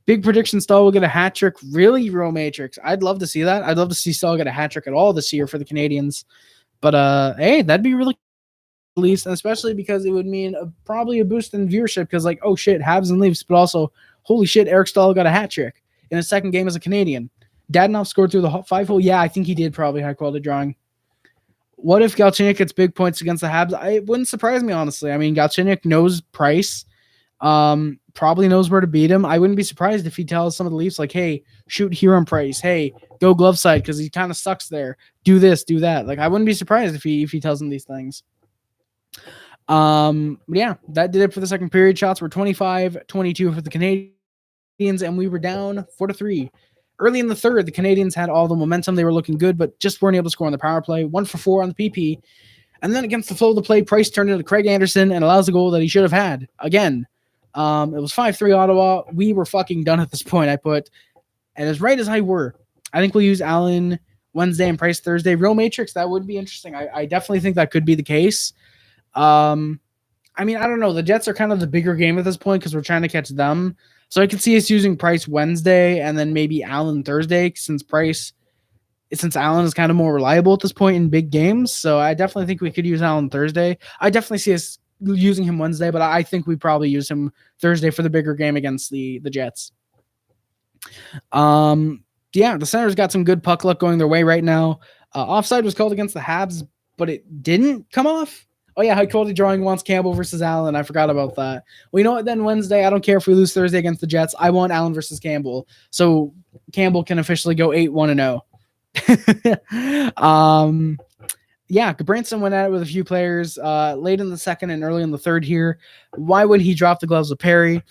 Big prediction, Stahl will get a hat trick. Really, Euro Matrix. I'd love to see that. I'd love to see Stahl get a hat trick at all this year for the Canadiens. But, hey, that'd be really cool, Leafs, especially because it would mean probably a boost in viewership because, like, oh, shit, Habs and Leafs, but also, holy shit, Eric Stahl got a hat trick in his second game as a Canadian. Dadonov scored through the 5-hole. Yeah, I think he did probably high-quality drawing. What if Galchenyuk gets big points against the Habs? It wouldn't surprise me, honestly. I mean, Galchenyuk knows Price. Probably knows where to beat him. I wouldn't be surprised if he tells some of the Leafs, like, hey, shoot here on Price. Hey, go glove side because he kind of sucks there. Do this, do that. Like, I wouldn't be surprised if he tells them these things. Yeah, that did it for the second period. Shots were 25-22 for the Canadiens, and we were down 4-3. Early in the third, the Canadiens had all the momentum. They were looking good, but just weren't able to score on the power play. 1 for 4 on the PP. And then against the flow of the play, Price turned into Craig Anderson and allows the goal that he should have had. Again, it was 5-3 Ottawa. We were fucking done at this point, I put. And as right as I were, I think we'll use Allen Wednesday and Price Thursday. Real Matrix, that would be interesting. I definitely think that could be the case. I mean, I don't know. The Jets are kind of the bigger game at this point because we're trying to catch them. So I could see us using Price Wednesday and then maybe Allen Thursday since Allen is kind of more reliable at this point in big games. So I definitely think we could use Allen Thursday. I definitely see us using him Wednesday, but I think we probably use him Thursday for the bigger game against the Jets. Yeah, the Senators got some good puck luck going their way right now. Offside was called against the Habs, but it didn't come off. Oh yeah, high quality drawing wants Campbell versus Allen. I forgot about that. Well, you know what? Then Wednesday, I don't care if we lose Thursday against the Jets. I want Allen versus Campbell, so Campbell can officially go 8-1-0. Yeah, Branson went at it with a few players late in the second and early in the third here. Why would he drop the gloves with Perry?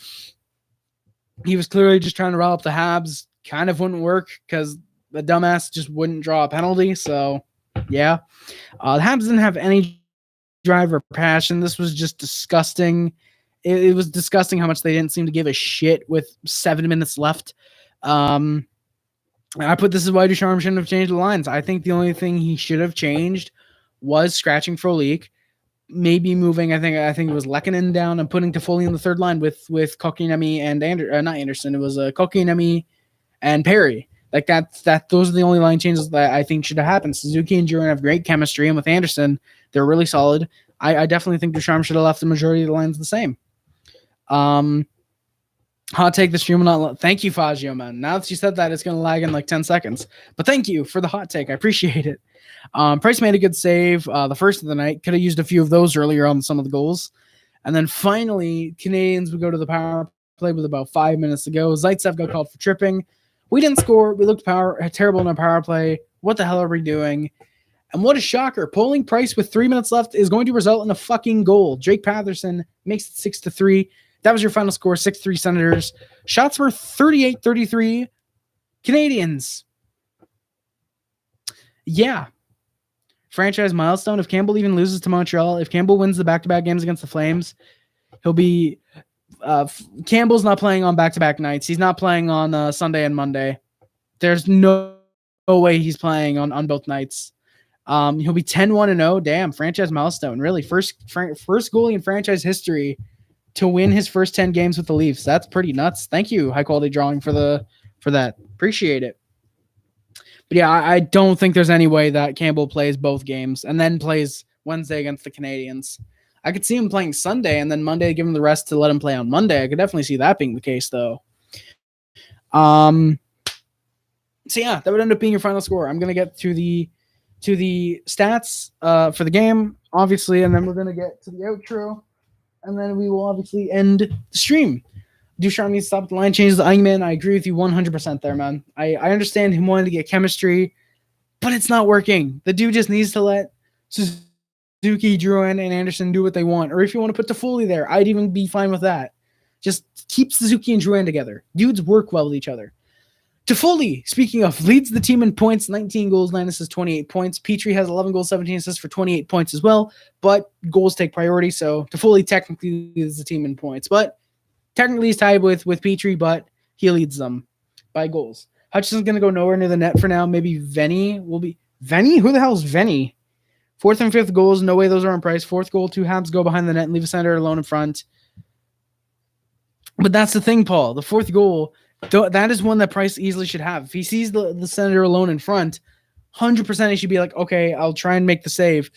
He was clearly just trying to rile up the Habs. Kind of wouldn't work because the dumbass just wouldn't draw a penalty. So, yeah. The Habs didn't have any drive or passion. This was just disgusting. It was disgusting how much they didn't seem to give a shit with 7 minutes left. I put this is why Ducharme shouldn't have changed the lines. I think the only thing he should have changed was scratching Frolik, maybe moving. I think it was Lehkonen down and putting Toffoli in the third line with Kotkaniemi and not Anderson. It was Kotkaniemi and Perry. Like that. Those are the only line changes that I think should have happened. Suzuki and Drouin have great chemistry, and with Anderson, they're really solid. I definitely think Ducharme should have left the majority of the lines the same. Hot take: the stream will not. Thank you, Fazio, man. Now that you said that, it's going to lag in like 10 seconds. But thank you for the hot take. I appreciate it. Price made a good save the first of the night. Could have used a few of those earlier on some of the goals. And then finally, Canadians would go to the power play with about 5 minutes to go. Zaitsev got called for tripping. We didn't score. We looked terrible in our power play. What the hell are we doing? And what a shocker. Polling Price with 3 minutes left is going to result in a fucking goal. Drake Batherson makes it 6-3. That was your final score, 6-3 Senators. Shots were 38-33 Canadians. Yeah. Franchise milestone. If Campbell even loses to Montreal, if Campbell wins the back-to-back games against the Flames, he'll be Campbell's not playing on back-to-back nights. He's not playing on Sunday and Monday. There's no way he's playing on both nights. He'll be 10-1-0. Damn, franchise milestone. Really, first goalie in franchise history to win his first 10 games with the Leafs. That's pretty nuts. Thank you, high quality drawing for that. Appreciate it. But yeah, I don't think there's any way that Campbell plays both games and then plays Wednesday against the Canadiens. I could see him playing Sunday and then Monday give him the rest to let him play on Monday. I could definitely see that being the case though. So yeah, that would end up being your final score. I'm gonna get to the stats for the game, obviously, and then we're gonna get to the outro. And then we will obviously end the stream. Ducharme needs to stop the line changes to Eingman. I agree with you 100% there, man. I understand him wanting to get chemistry, but it's not working. The dude just needs to let Suzuki, Drouin, and Anderson do what they want. Or if you want to put Toffoli there, I'd even be fine with that. Just keep Suzuki and Drouin together. Dudes work well with each other. Toffoli, speaking of, leads the team in points, 19 goals, 9 assists, 28 points. Petrie has 11 goals, 17 assists for 28 points as well, but goals take priority, so Toffoli technically leads the team in points. But technically he's tied with Petrie, but he leads them by goals. Hutchinson's going to go nowhere near the net for now. Maybe Venny will be... Venny? Who the hell is Venny? Fourth and fifth goals, no way those are on Price. Fourth goal, 2 Habs go behind the net and leave a center alone in front. But that's the thing, Paul. The fourth goal... that is one that Price easily should have. If he sees the Senator alone in front, 100% he should be like, okay, I'll try and make the save.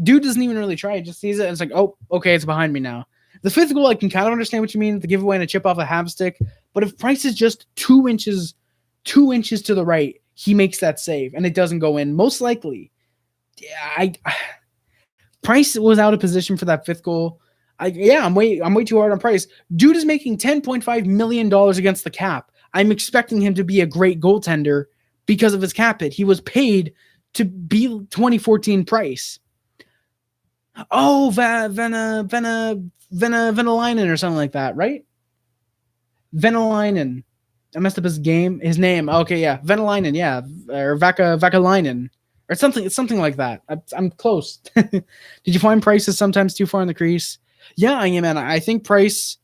Dude doesn't even really try. He just sees it and it's like, oh, okay, it's behind me now. The fifth goal, I can kind of understand what you mean, the giveaway and a chip off a Habs stick. But if Price is just 2 inches to the right, he makes that save and it doesn't go in. Most likely. Price was out of position for that fifth goal. I'm way too hard on Price. Dude is making $10.5 million against the cap. I'm expecting him to be a great goaltender because of his cap hit. He was paid to be 2014 Price. Oh, Venäläinen or something like that, right? Venäläinen. I messed up his name. Okay, yeah, Venäläinen, yeah, or Vakalainen. Or something like that. I'm close. Did you find Price is sometimes too far in the crease? Yeah, I am, man. I think Price.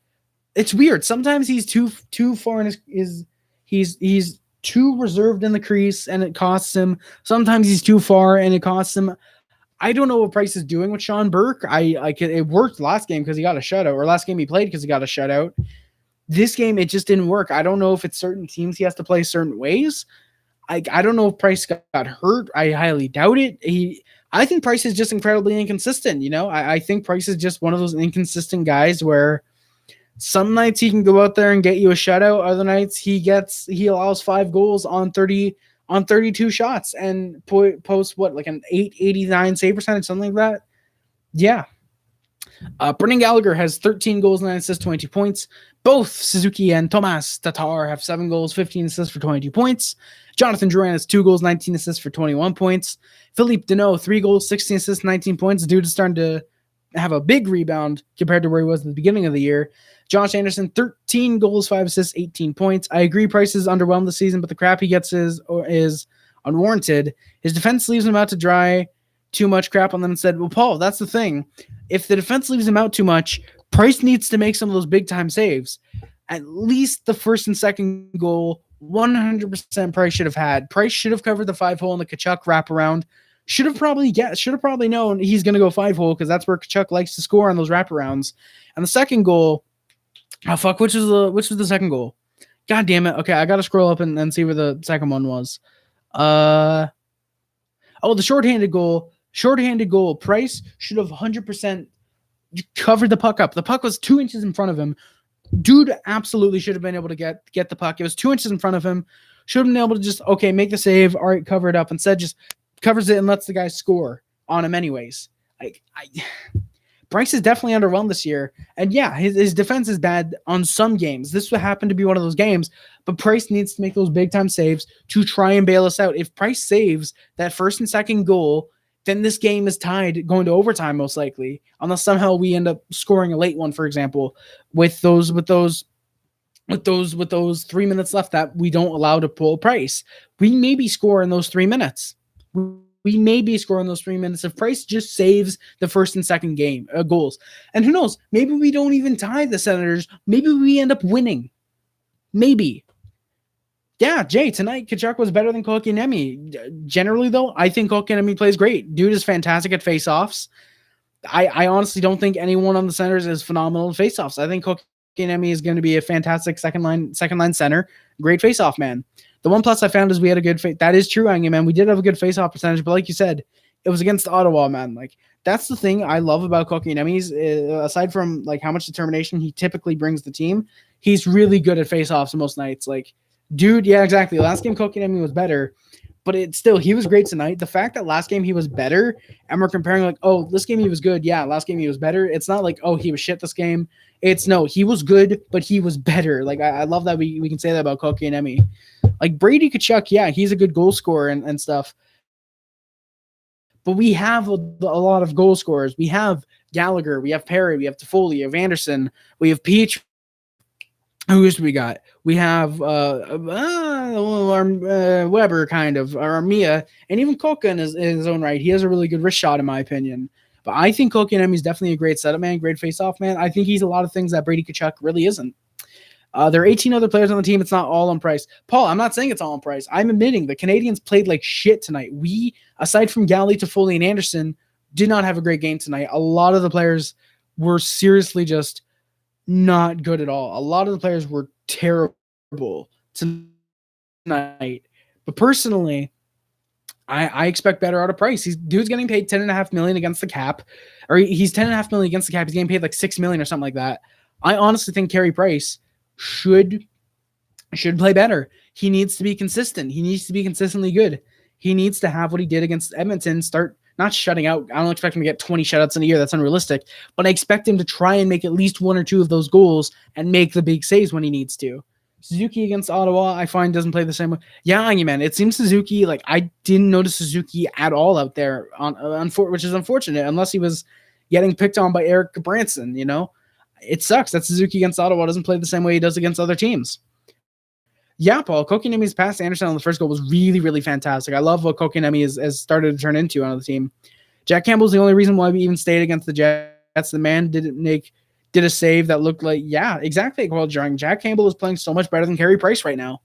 It's weird. Sometimes he's too far in he's too reserved in the crease and it costs him. Sometimes he's too far and it costs him. I don't know what Price is doing with Sean Burke. It worked last game because he got a shutout, or last game he played because he got a shutout. This game, it just didn't work. I don't know if it's certain teams he has to play certain ways. I don't know if Price got hurt. I highly doubt it. I think Price is just incredibly inconsistent. I think Price is just one of those inconsistent guys where some nights he can go out there and get you a shutout. Other nights he allows 5 goals on 32 shots and posts like an 889 save percentage, something like that. Yeah. Brendan Gallagher has 13 goals, 9 assists, 22 points. Both Suzuki and Tomas Tatar have 7 goals, 15 assists for 22 points. Jonathan Drouin has 2 goals, 19 assists for 21 points. Philippe Deneau, 3 goals, 16 assists, 19 points. Dude is starting to have a big rebound compared to where he was at the beginning of the year. Josh Anderson, 13 goals, 5 assists, 18 points. I agree Price is underwhelmed this season, but the crap he gets is unwarranted. His defense leaves him out to dry. Too much crap on them and said, well, Paul, that's the thing. If the defense leaves him out too much, Price needs to make some of those big-time saves. At least the first and second goal, 100% Price should have had. Price should have covered the 5-hole in the Tkachuk wraparound. Should have probably known he's going to go 5-hole because that's where Tkachuk likes to score on those wraparounds. And the second goal, which was the second goal? God damn it. Okay, I got to scroll up and see where the second one was. The shorthanded goal. Shorthanded goal. Price should have 100% covered the puck up. The puck was 2 inches in front of him. Dude absolutely should have been able to get the puck. It was 2 inches in front of him. Should have been able to just, okay, make the save. All right, cover it up. Instead, just covers it and lets the guy score on him anyways. Price is definitely underwhelmed this year. And yeah, his defense is bad on some games. This would happen to be one of those games, but Price needs to make those big-time saves to try and bail us out. If Price saves that first and second goal, then this game is tied going to overtime most likely, unless somehow we end up scoring a late one, for example, with those 3 minutes left that we don't allow to pull Price. We maybe score in those 3 minutes. We may be scoring those 3 minutes if Price just saves the first and second game goals. And who knows? Maybe we don't even tie the Senators. Maybe we end up winning. Maybe. Yeah, Jay, tonight Tkachuk was better than Kotkaniemi. Generally, though, I think Kotkaniemi plays great. Dude is fantastic at faceoffs. I honestly don't think anyone on the Senators is phenomenal at faceoffs. I think Kotkaniemi is going to be a fantastic second line center. Great faceoff man. The one plus I found is we had a good that is true, Angie, man. We did have a good faceoff percentage, but like you said, it was against Ottawa, man. Like that's the thing I love about Kotkaniemi's. Aside from like how much determination he typically brings the team, he's really good at faceoffs most nights. Like, dude, yeah, exactly. Last game Kotkaniemi was better, but he was great tonight. The fact that last game he was better, and we're comparing like, oh, this game he was good. Yeah, last game he was better. It's not like, oh, he was shit this game. It's no, he was good, but he was better. Like I love that we can say that about Kotkaniemi. Like Brady Tkachuk, yeah, he's a good goal scorer and stuff. But we have a lot of goal scorers. We have Gallagher, we have Perry, we have Toffoli, we have Anderson, we have Peach. Who else we got? We have Weber, kind of, or Mia, and even Koka in his own right. He has a really good wrist shot, in my opinion. But I think Kotkaniemi is definitely a great setup man, great face-off man. I think he's a lot of things that Brady Tkachuk really isn't. There are 18 other players on the team. It's not all on Price. Paul, I'm not saying it's all on Price. I'm admitting the Canadiens played like shit tonight. We, aside from Galley, Toffoli, and Anderson, did not have a great game tonight. A lot of the players were seriously just not good at all. A lot of the players were terrible tonight. But personally, I expect better out of Price. Dude's getting paid $10.5 million against the cap, or he's $10.5 million against the cap. He's getting paid like $6 million or something like that. I honestly think Carey Price should play better. He needs to be consistent. He needs to be consistently good. He needs to have what he did against Edmonton, start not shutting out. I don't expect him to get 20 shutouts in a year. That's unrealistic. But I expect him to try and make at least 1 or 2 of those goals and make the big saves when he needs to. Suzuki against Ottawa, I find doesn't play the same way. Yeah, man, it seems Suzuki, like I didn't notice Suzuki at all out there, which is unfortunate, unless he was getting picked on by Eric Branson, It sucks that Suzuki against Ottawa doesn't play the same way he does against other teams. Yeah, Paul, Kotkaniemi's pass to Anderson on the first goal was really, really fantastic. I love what Kotkaniemi has started to turn into on the team. Jack Campbell's the only reason why we even stayed against the Jets. The man did a save that looked like, yeah, exactly. Well, Jack Campbell is playing so much better than Carey Price right now.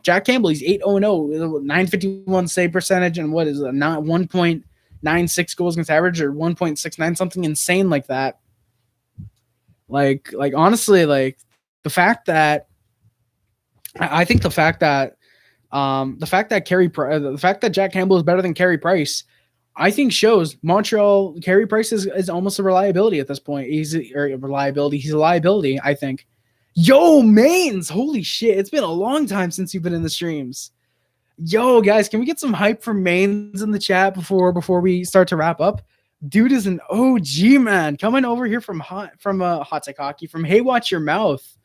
Jack Campbell, he's 8-0-0, 951 save percentage, and what is it, not 1 point 1.96 goals against average or 1.69, something insane like that. Like honestly, like the fact that I think the fact that Jack Campbell is better than Carey Price, I think shows Montreal. Carey Price is almost a reliability at this point. He's a liability, I think. Yo, Mains, holy shit! It's been a long time since you've been in the streams. Yo, guys, can we get some hype from Mains in the chat before we start to wrap up? Dude is an OG, man, coming over here from Hot Tech Hockey, from Hey Watch Your Mouth.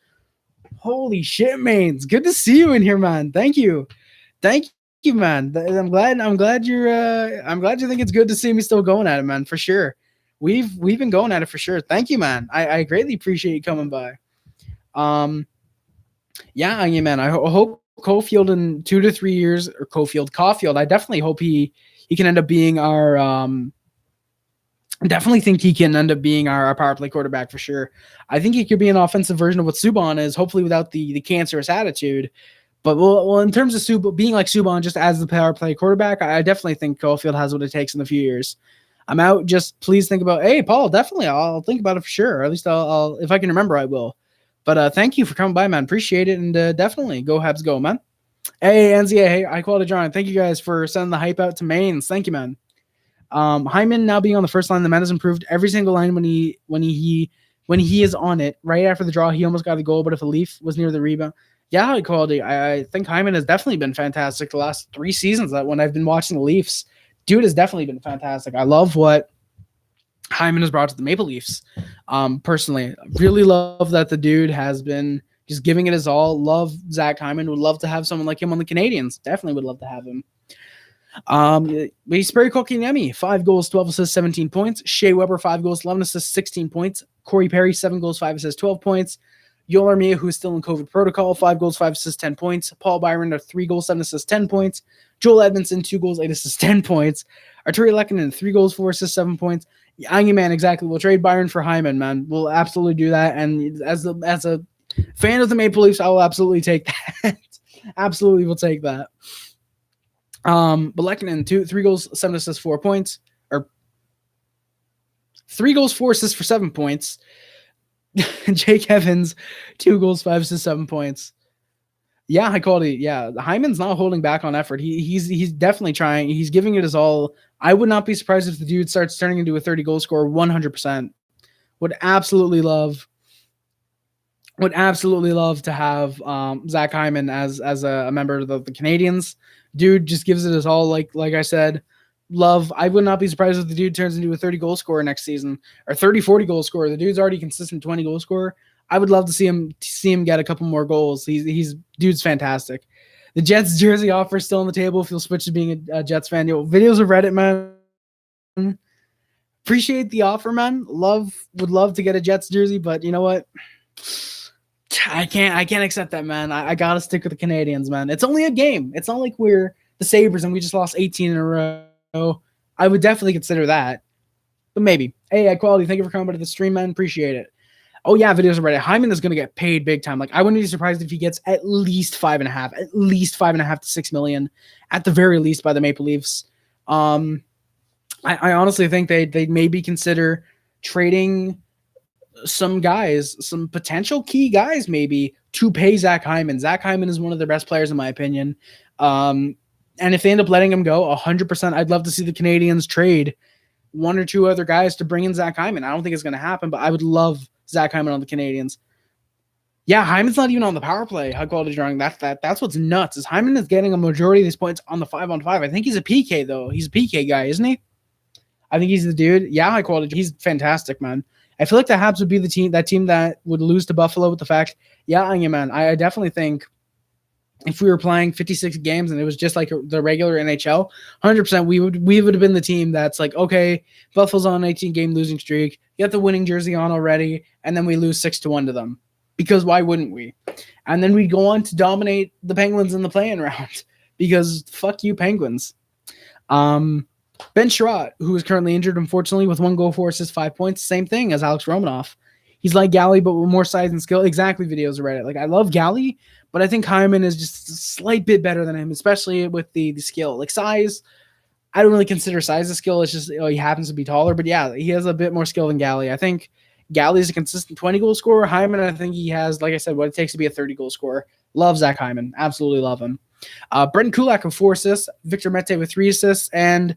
Holy shit, Mains, good to see you in here, man. Thank you, man. I'm glad you think it's good to see me still going at it, man. For sure, we've been going at it for sure. Thank you, man. I greatly appreciate you coming by. Yeah, man. I hope Caulfield in 2 to 3 years, or Caulfield. I definitely hope he can end up being our. I definitely think he can end up being our power play quarterback for sure. I think he could be an offensive version of what Subban is, hopefully without the cancerous attitude. But well, in terms of being like Subban just as the power play quarterback, I definitely think Caulfield has what it takes in a few years. I'm out. Just please think about, hey, Paul, definitely. I'll think about it for sure. Or at least I'll if I can remember, I will. But thank you for coming by, man. Appreciate it. And definitely go Habs go, man. Hey, NZA. Hey, high quality drawing. Thank you guys for sending the hype out to Mains. Thank you, man. Hyman now being on the first line, the man has improved every single line when he is on it. Right after the draw, he almost got a goal, but if a Leaf was near the rebound, yeah, high quality. I think Hyman has definitely been fantastic the last 3 seasons. That when I've been watching the Leafs, dude has definitely been fantastic. I love what Hyman has brought to the Maple Leafs. Personally, really love that the dude has been just giving it his all. Love Zach Hyman. Would love to have someone like him on the Canadiens. Definitely would love to have him. We Sperry Kotkaniemi, 5 goals, 12 assists, 17 points. Shea Weber, 5 goals, 11 assists, 16 points. Corey Perry, 7 goals, 5 assists, 12 points. Yoel Armia, who is still in COVID protocol, 5 goals, 5 assists, 10 points. Paul Byron, 3 goals, 7 assists, 10 points. Joel Edmondson, 2 goals, 8 assists, 10 points. Arturi Lehkonen, 3 goals, 4 assists, 7 points. Angie, man, exactly. We'll trade Byron for Hyman, man. We'll absolutely do that. And as a fan of the Maple Leafs, I will absolutely take that. Absolutely will take that. But Lehkonen, 3 goals, 7 assists, 4 points. Or 3 goals, 4 assists for 7 points. Jake Evans, 2 goals, 5 assists, 7 points. Yeah, high quality. Yeah, Hyman's not holding back on effort. He's definitely trying. He's giving it his all. I would not be surprised if the dude starts turning into a 30-goal scorer 100%. Would absolutely love to have Zach Hyman as a member of the Canadiens. Dude just gives it his all. Like I said, love. I would not be surprised if the dude turns into a 30-goal scorer next season or 40-goal scorer. The dude's already consistent 20-goal scorer. I would love to see him get a couple more goals. He's dude's fantastic. The Jets jersey offer is still on the table if you'll switch to being a Jets fan. Yo, videos of Reddit, man. Appreciate the offer, man. Would love to get a Jets jersey, but you know what? I can't accept that, man. I gotta stick with the Canadiens, man. It's only a game. It's not like we're the Sabres and we just lost 18 in a row. I would definitely consider that. But maybe. Hey, quality, thank you for coming to the stream, man. Appreciate it. Oh, yeah, videos are ready. Hyman is going to get paid big time. Like, I wouldn't be surprised if he gets at least 5.5 to 6 million, at the very least, by the Maple Leafs. I honestly think they'd maybe consider trading some guys, some potential key guys, maybe, to pay Zach Hyman. Zach Hyman is one of their best players, in my opinion. And if they end up letting him go, 100%, I'd love to see the Canadiens trade 1 or 2 other guys to bring in Zach Hyman. I don't think it's going to happen, but I would love Zach Hyman on the Canadiens. Yeah, Hyman's not even on the power play. High quality drawing. That's what's nuts. Is Hyman is getting a majority of these points on the 5-on-5. I think he's a PK though. He's a PK guy, isn't he? I think he's the dude. Yeah, high quality. He's fantastic, man. I feel like the Habs would be that team that would lose to Buffalo with the fact. Yeah, man. I definitely think if we were playing 56 games and it was just like the regular NHL, 100%, we would have been the team that's like, okay, Buffalo's on an 18-game losing streak. Get the winning jersey on already, and then we lose 6-1 to them. Because why wouldn't we? And then we'd go on to dominate the Penguins in the play-in round. Because fuck you, Penguins. Ben Sherratt, who is currently injured, unfortunately, with 1 goal, 4 assists, 5 points. Same thing as Alex Romanoff. He's like Galley, but with more size and skill. Exactly, videos are Reddit. Like, I love Galley, but I think Hyman is just a slight bit better than him, especially with the skill. Like, size, I don't really consider size a skill. It's just he happens to be taller. But yeah, he has a bit more skill than Galley. I think Galley is a consistent 20-goal scorer. Hyman, I think he has, like I said, what it takes to be a 30-goal scorer. Love Zach Hyman. Absolutely love him. Brendan Kulak with 4 assists, Victor Mete with 3 assists, and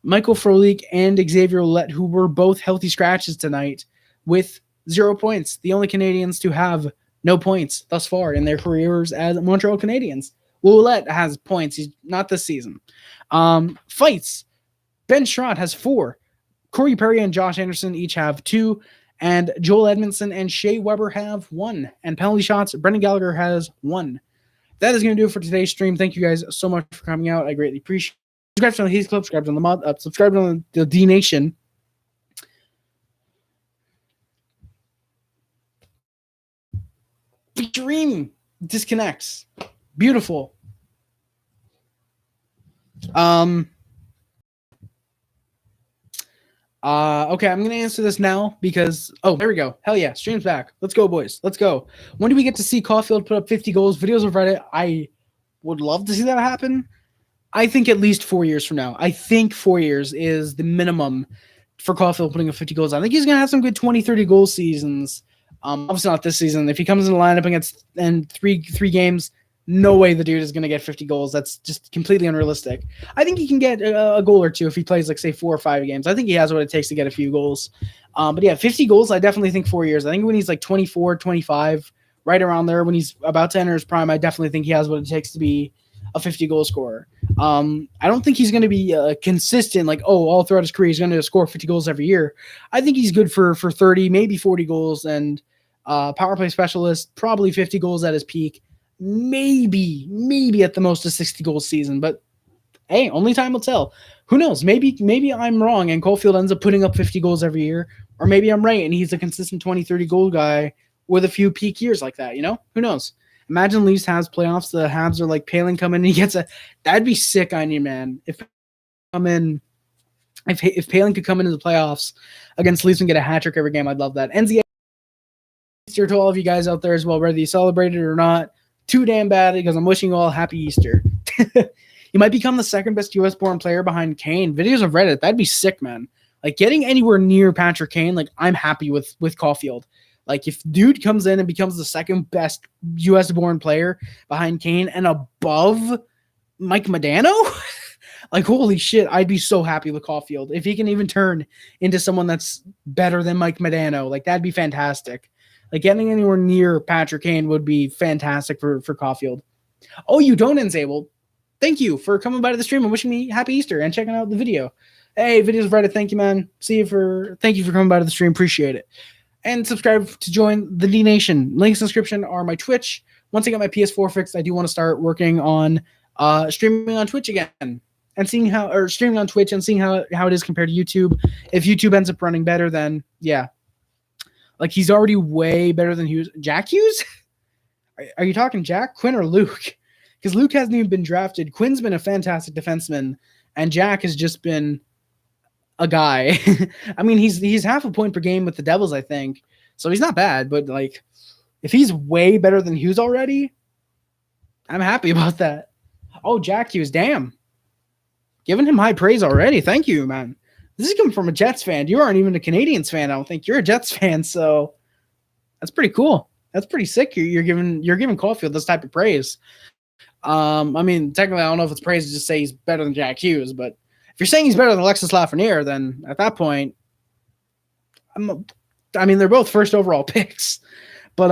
Michael Frolik and Xavier Ouellet, who were both healthy scratches tonight, with 0 points. The only Canadians to have no points thus far in their careers as Montreal Canadiens. Ouellet has points. He's not this season. Fights. Ben Schrott has 4. Corey Perry and Josh Anderson each have 2. And Joel Edmondson and Shea Weber have 1. And penalty shots, Brendan Gallagher has 1. That is going to do it for today's stream. Thank you guys so much for coming out. I greatly appreciate it. Subscribe on the Heath Club, subscribe on the Mod, subscribe on the D Nation. Dream disconnects. Beautiful. Okay, I'm gonna answer this now because there we go. Hell yeah, stream's back. Let's go, boys. Let's go. When do we get to see Caulfield put up 50 goals? Videos of Reddit. I would love to see that happen. I think at least 4 years from now. I think 4 years is the minimum for Caulfield putting up 50 goals. I think he's gonna have some good 20, 30 goal seasons. Obviously not this season. If he comes in the lineup against three games, no way the dude is going to get 50 goals. That's just completely unrealistic. I think he can get a goal or two if he plays, like, say, 4 or 5 games. I think he has what it takes to get a few goals. But, yeah, 50 goals, I definitely think 4 years. I think when he's, like, 24, 25, right around there, when he's about to enter his prime, I definitely think he has what it takes to be a 50-goal scorer. I don't think he's going to be consistent, like, all throughout his career he's going to score 50 goals every year. I think he's good for 30, maybe 40 goals, and power play specialist, probably 50 goals at his peak. Maybe at the most a 60 goal season, but hey, only time will tell. Who knows? Maybe I'm wrong and Caulfield ends up putting up 50 goals every year, or maybe I'm right and he's a consistent 20, 30 goal guy with a few peak years like that, Who knows? Imagine Leafs Habs playoffs, the Habs are like Palin coming and he gets that'd be sick on you, man. If Palin could come into the playoffs against Leafs and get a hat trick every game, I'd love that. NZA Easter to all of you guys out there as well, whether you celebrate it or not. Too damn bad because I'm wishing you all happy Easter. You might become the second best US-born player behind Kane. Videos of Reddit, that'd be sick, man. Like, getting anywhere near Patrick Kane, like, I'm happy with Caulfield. Like, if dude comes in and becomes the second best US-born player behind Kane and above Mike Modano, like, holy shit, I'd be so happy with Caulfield. If he can even turn into someone that's better than Mike Modano, like, that'd be fantastic. Like, getting anywhere near Patrick Kane would be fantastic for Caulfield. Oh, you don't, Enze? Well, thank you for coming by to the stream and wishing me happy Easter and checking out the video. Hey, Videos of Reddit, thank you, man. Thank you for coming by to the stream. Appreciate it. And subscribe to join the D Nation. Links in the description are my Twitch. Once I get my PS4 fixed, I do want to start working on streaming on Twitch again and streaming on Twitch and seeing how it is compared to YouTube. If YouTube ends up running better, then yeah. Like, he's already way better than Hughes. Jack Hughes? Are you talking Jack, Quinn, or Luke? Because Luke hasn't even been drafted. Quinn's been a fantastic defenseman, and Jack has just been a guy. I mean, he's half a point per game with the Devils, I think. So he's not bad, but, like, if he's way better than Hughes already, I'm happy about that. Oh, Jack Hughes, damn. Giving him high praise already. Thank you, man. This is coming from a Jets fan. You aren't even a Canadiens fan, I don't think. You're a Jets fan, so that's pretty cool. That's pretty sick. You're giving Caulfield this type of praise. I mean, technically, I don't know if it's praise to just say he's better than Jack Hughes, but if you're saying he's better than Alexis Lafreniere, then at that point, they're both first overall picks. But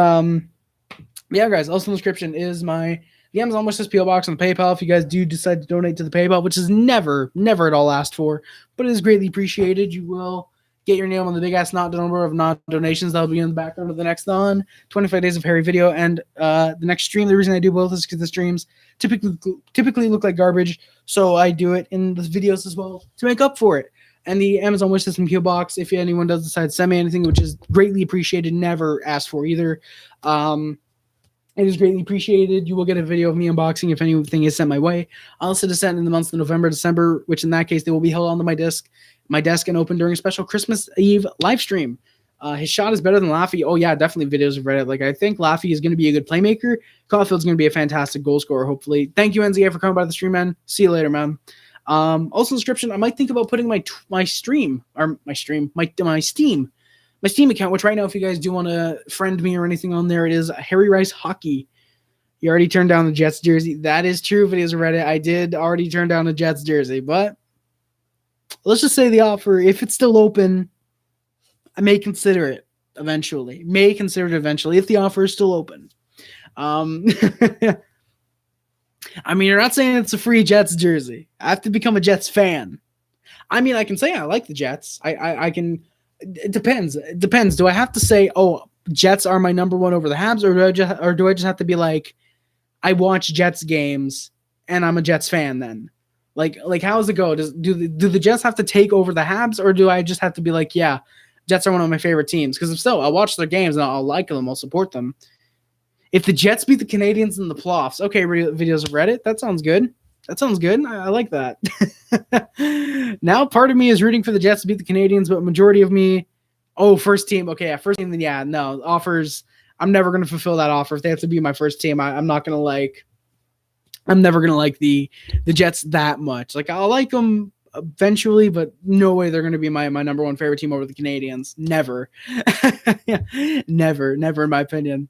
yeah, guys. Also in the description is the Amazon wishlist PO box on the PayPal if you guys do decide to donate to the PayPal, which is never at all asked for, but it is greatly appreciated. You will get your name on the big-ass number of non-donations that will be in the background of the next 25 Days of Harry video, and the next stream. The reason I do both is because the streams typically look like garbage, so I do it in the videos as well to make up for it. And the Amazon wishlist and PO box, if anyone does decide to send me anything, which is greatly appreciated, never asked for either. It is greatly appreciated. You will get a video of me unboxing if anything is sent my way. I'll also send in the months of November, December, which in that case, they will be held onto my desk and open during a special Christmas Eve live stream. His shot is better than Laffy. Oh, yeah, definitely Videos of Reddit. Like, I think Laffy is going to be a good playmaker. Caulfield's going to be a fantastic goal scorer, hopefully. Thank you, NZA, for coming by the stream, man. See you later, man. Also, description. I might think about putting my Steam account, which right now, if you guys do want to friend me or anything on there, it is Harry Rice Hockey. You already turned down the Jets jersey. That is true. Videos of Reddit. I did already turn down the Jets jersey, but let's just say the offer, if it's still open, I may consider it eventually. If the offer is still open. I mean, you're not saying it's a free Jets jersey. I have to become a Jets fan. I mean, I can say I like the Jets. I can. It depends. It depends. Do I have to say, oh, Jets are my number one over the Habs, or do I just have to be like, I watch Jets games and I'm a Jets fan then? Like how does it go? Do the Jets have to take over the Habs, or do I just have to be like, yeah, Jets are one of my favorite teams? Because if so, I'll watch their games and I'll like them. I'll support them. If the Jets beat the Canadiens in the playoffs, okay, videos of Reddit, that sounds good. I like that. Now, part of me is rooting for the Jets to beat the Canadiens, but majority of me, first team. Okay, yeah, first team. Then yeah, no offers. I'm never going to fulfill that offer. If they have to be my first team, I'm not going to like. I'm never going to like the Jets that much. Like, I'll like them eventually, but no way they're going to be my number one favorite team over the Canadiens. Never. Never in my opinion.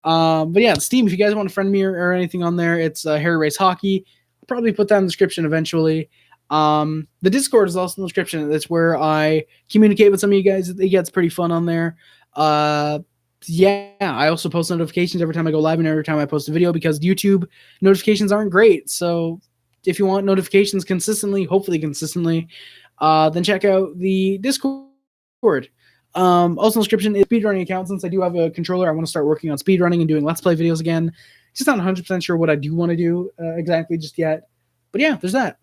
But yeah, Steam, if you guys want to friend me or anything on there, it's Harry Race Hockey. I'll probably put that in the description eventually. The Discord is also in the description. That's where I communicate with some of you guys. It gets pretty fun on there. Yeah, I also post notifications every time I go live and every time I post a video, because YouTube notifications aren't great. So if you want notifications hopefully consistently, then check out the Discord. Also in the description is speedrunning account. Since I do have a controller, I want to start working on speedrunning and doing Let's Play videos again. Just not 100% sure what I do want to do exactly just yet. But yeah, there's that.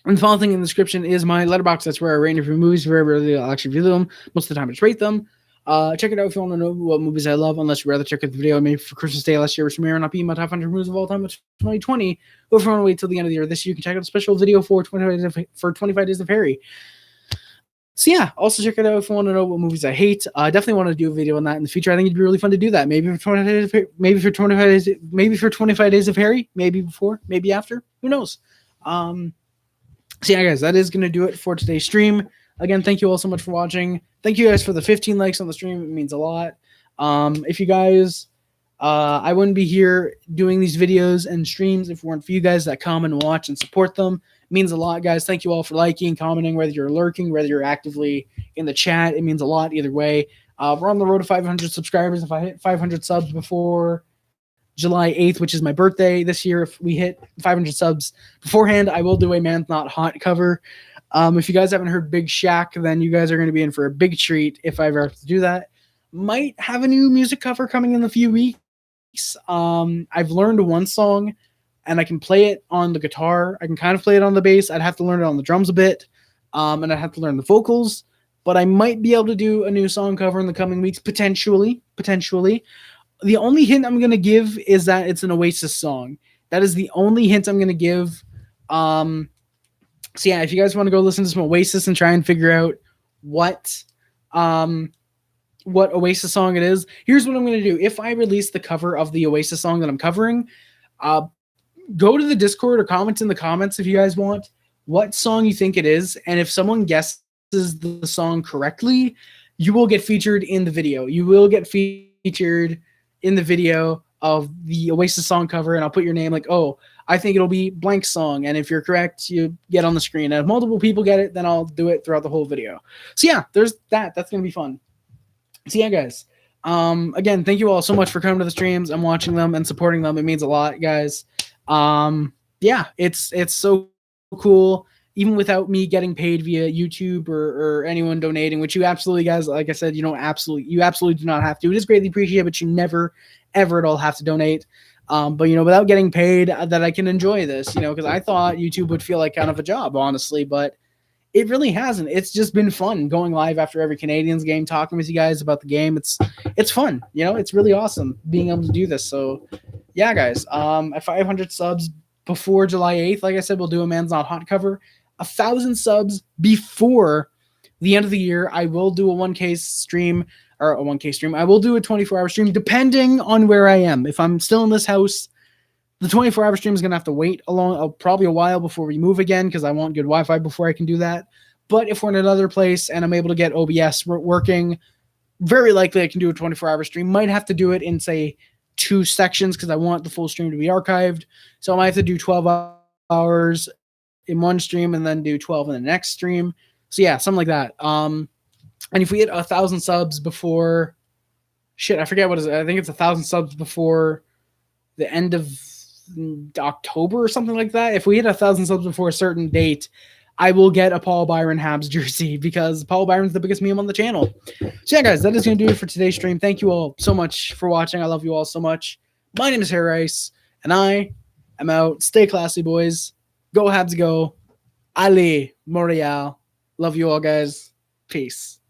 And the final thing in the description is my letterbox. That's where I rate and review movies. Very rarely I'll actually review them. Most of the time I just rate them. Check it out if you want to know what movies I love, unless you'd rather check out the video I made for Christmas Day last year, which may or not be my top 100 movies of all time of 2020. Or if you want to wait till the end of the year this year, you can check out a special video for 25 Days of Harry. So yeah, also check it out if you want to know what movies I hate. I definitely want to do a video on that in the future. I think it'd be really fun to do that. Maybe for 25 days of Harry, maybe before, maybe after. Who knows? So yeah, guys, that is going to do it for today's stream. Again, thank you all so much for watching. Thank you guys for the 15 likes on the stream. It means a lot. If you guys, I wouldn't be here doing these videos and streams if it weren't for you guys that come and watch and support them. It means a lot, guys. Thank you all for liking, commenting, whether you're lurking, whether you're actively in the chat. It means a lot either way. We're on the road to 500 subscribers. If I hit 500 subs before July 8th, which is my birthday this year, if we hit 500 subs beforehand, I will do a Man's Not Hot cover. If you guys haven't heard Big Shaq, then you guys are going to be in for a big treat if I ever have to do that. Might have a new music cover coming in a few weeks. I've learned one song, and I can play it on the guitar. I can kind of play it on the bass. I'd have to learn it on the drums a bit, and I'd have to learn the vocals. But I might be able to do a new song cover in the coming weeks, potentially. The only hint I'm going to give is that it's an Oasis song. That is the only hint I'm going to give. So yeah, if you guys want to go listen to some Oasis and try and figure out what Oasis song it is, here's what I'm going to do. If I release the cover of the Oasis song that I'm covering, go to the Discord or comment in the comments if you guys want what song you think it is. And if someone guesses the song correctly, you will get featured in the video. You will get featured in the video of the Oasis song cover, and I'll put your name like, oh, I think it'll be blank song. And if you're correct, you get on the screen. And if multiple people get it, then I'll do it throughout the whole video. So yeah, there's that. That's going to be fun. So yeah, guys. Again, thank you all so much for coming to the streams and watching them and supporting them. It means a lot, guys. Yeah, it's so cool. Even without me getting paid via YouTube or anyone donating, which you absolutely, guys, like I said, you absolutely do not have to. It is greatly appreciated, but you never, ever at all have to donate. But, without getting paid, that I can enjoy this, because I thought YouTube would feel like kind of a job, honestly, but it really hasn't. It's just been fun going live after every Canadiens game, talking with you guys about the game. It's fun, it's really awesome being able to do this. So yeah, guys, at 500 subs before July 8th, like I said, we'll do a Man's Not Hot cover. 1,000 subs before the end of the year, I will do a 1K stream. I will do a 24-hour stream depending on where I am. If I'm still in this house, The 24-hour stream is going to have to wait probably a while before we move again because I want good Wi-Fi before I can do that. But if we're in another place and I'm able to get OBS working, very likely I can do a 24-hour stream. Might have to do it in, say, 2 sections because I want the full stream to be archived. So I might have to do 12 hours in one stream and then do 12 in the next stream. So yeah, something like that. And if we hit 1,000 subs before, I forget what is it. I think it's 1,000 subs before the end of October or something like that. If we hit 1,000 subs before a certain date, I will get a Paul Byron Habs jersey because Paul Byron's the biggest meme on the channel. So yeah, guys, that is going to do it for today's stream. Thank you all so much for watching. I love you all so much. My name is Harry Rice, and I am out. Stay classy, boys. Go Habs, go. Allez, Montreal. Love you all, guys. Peace.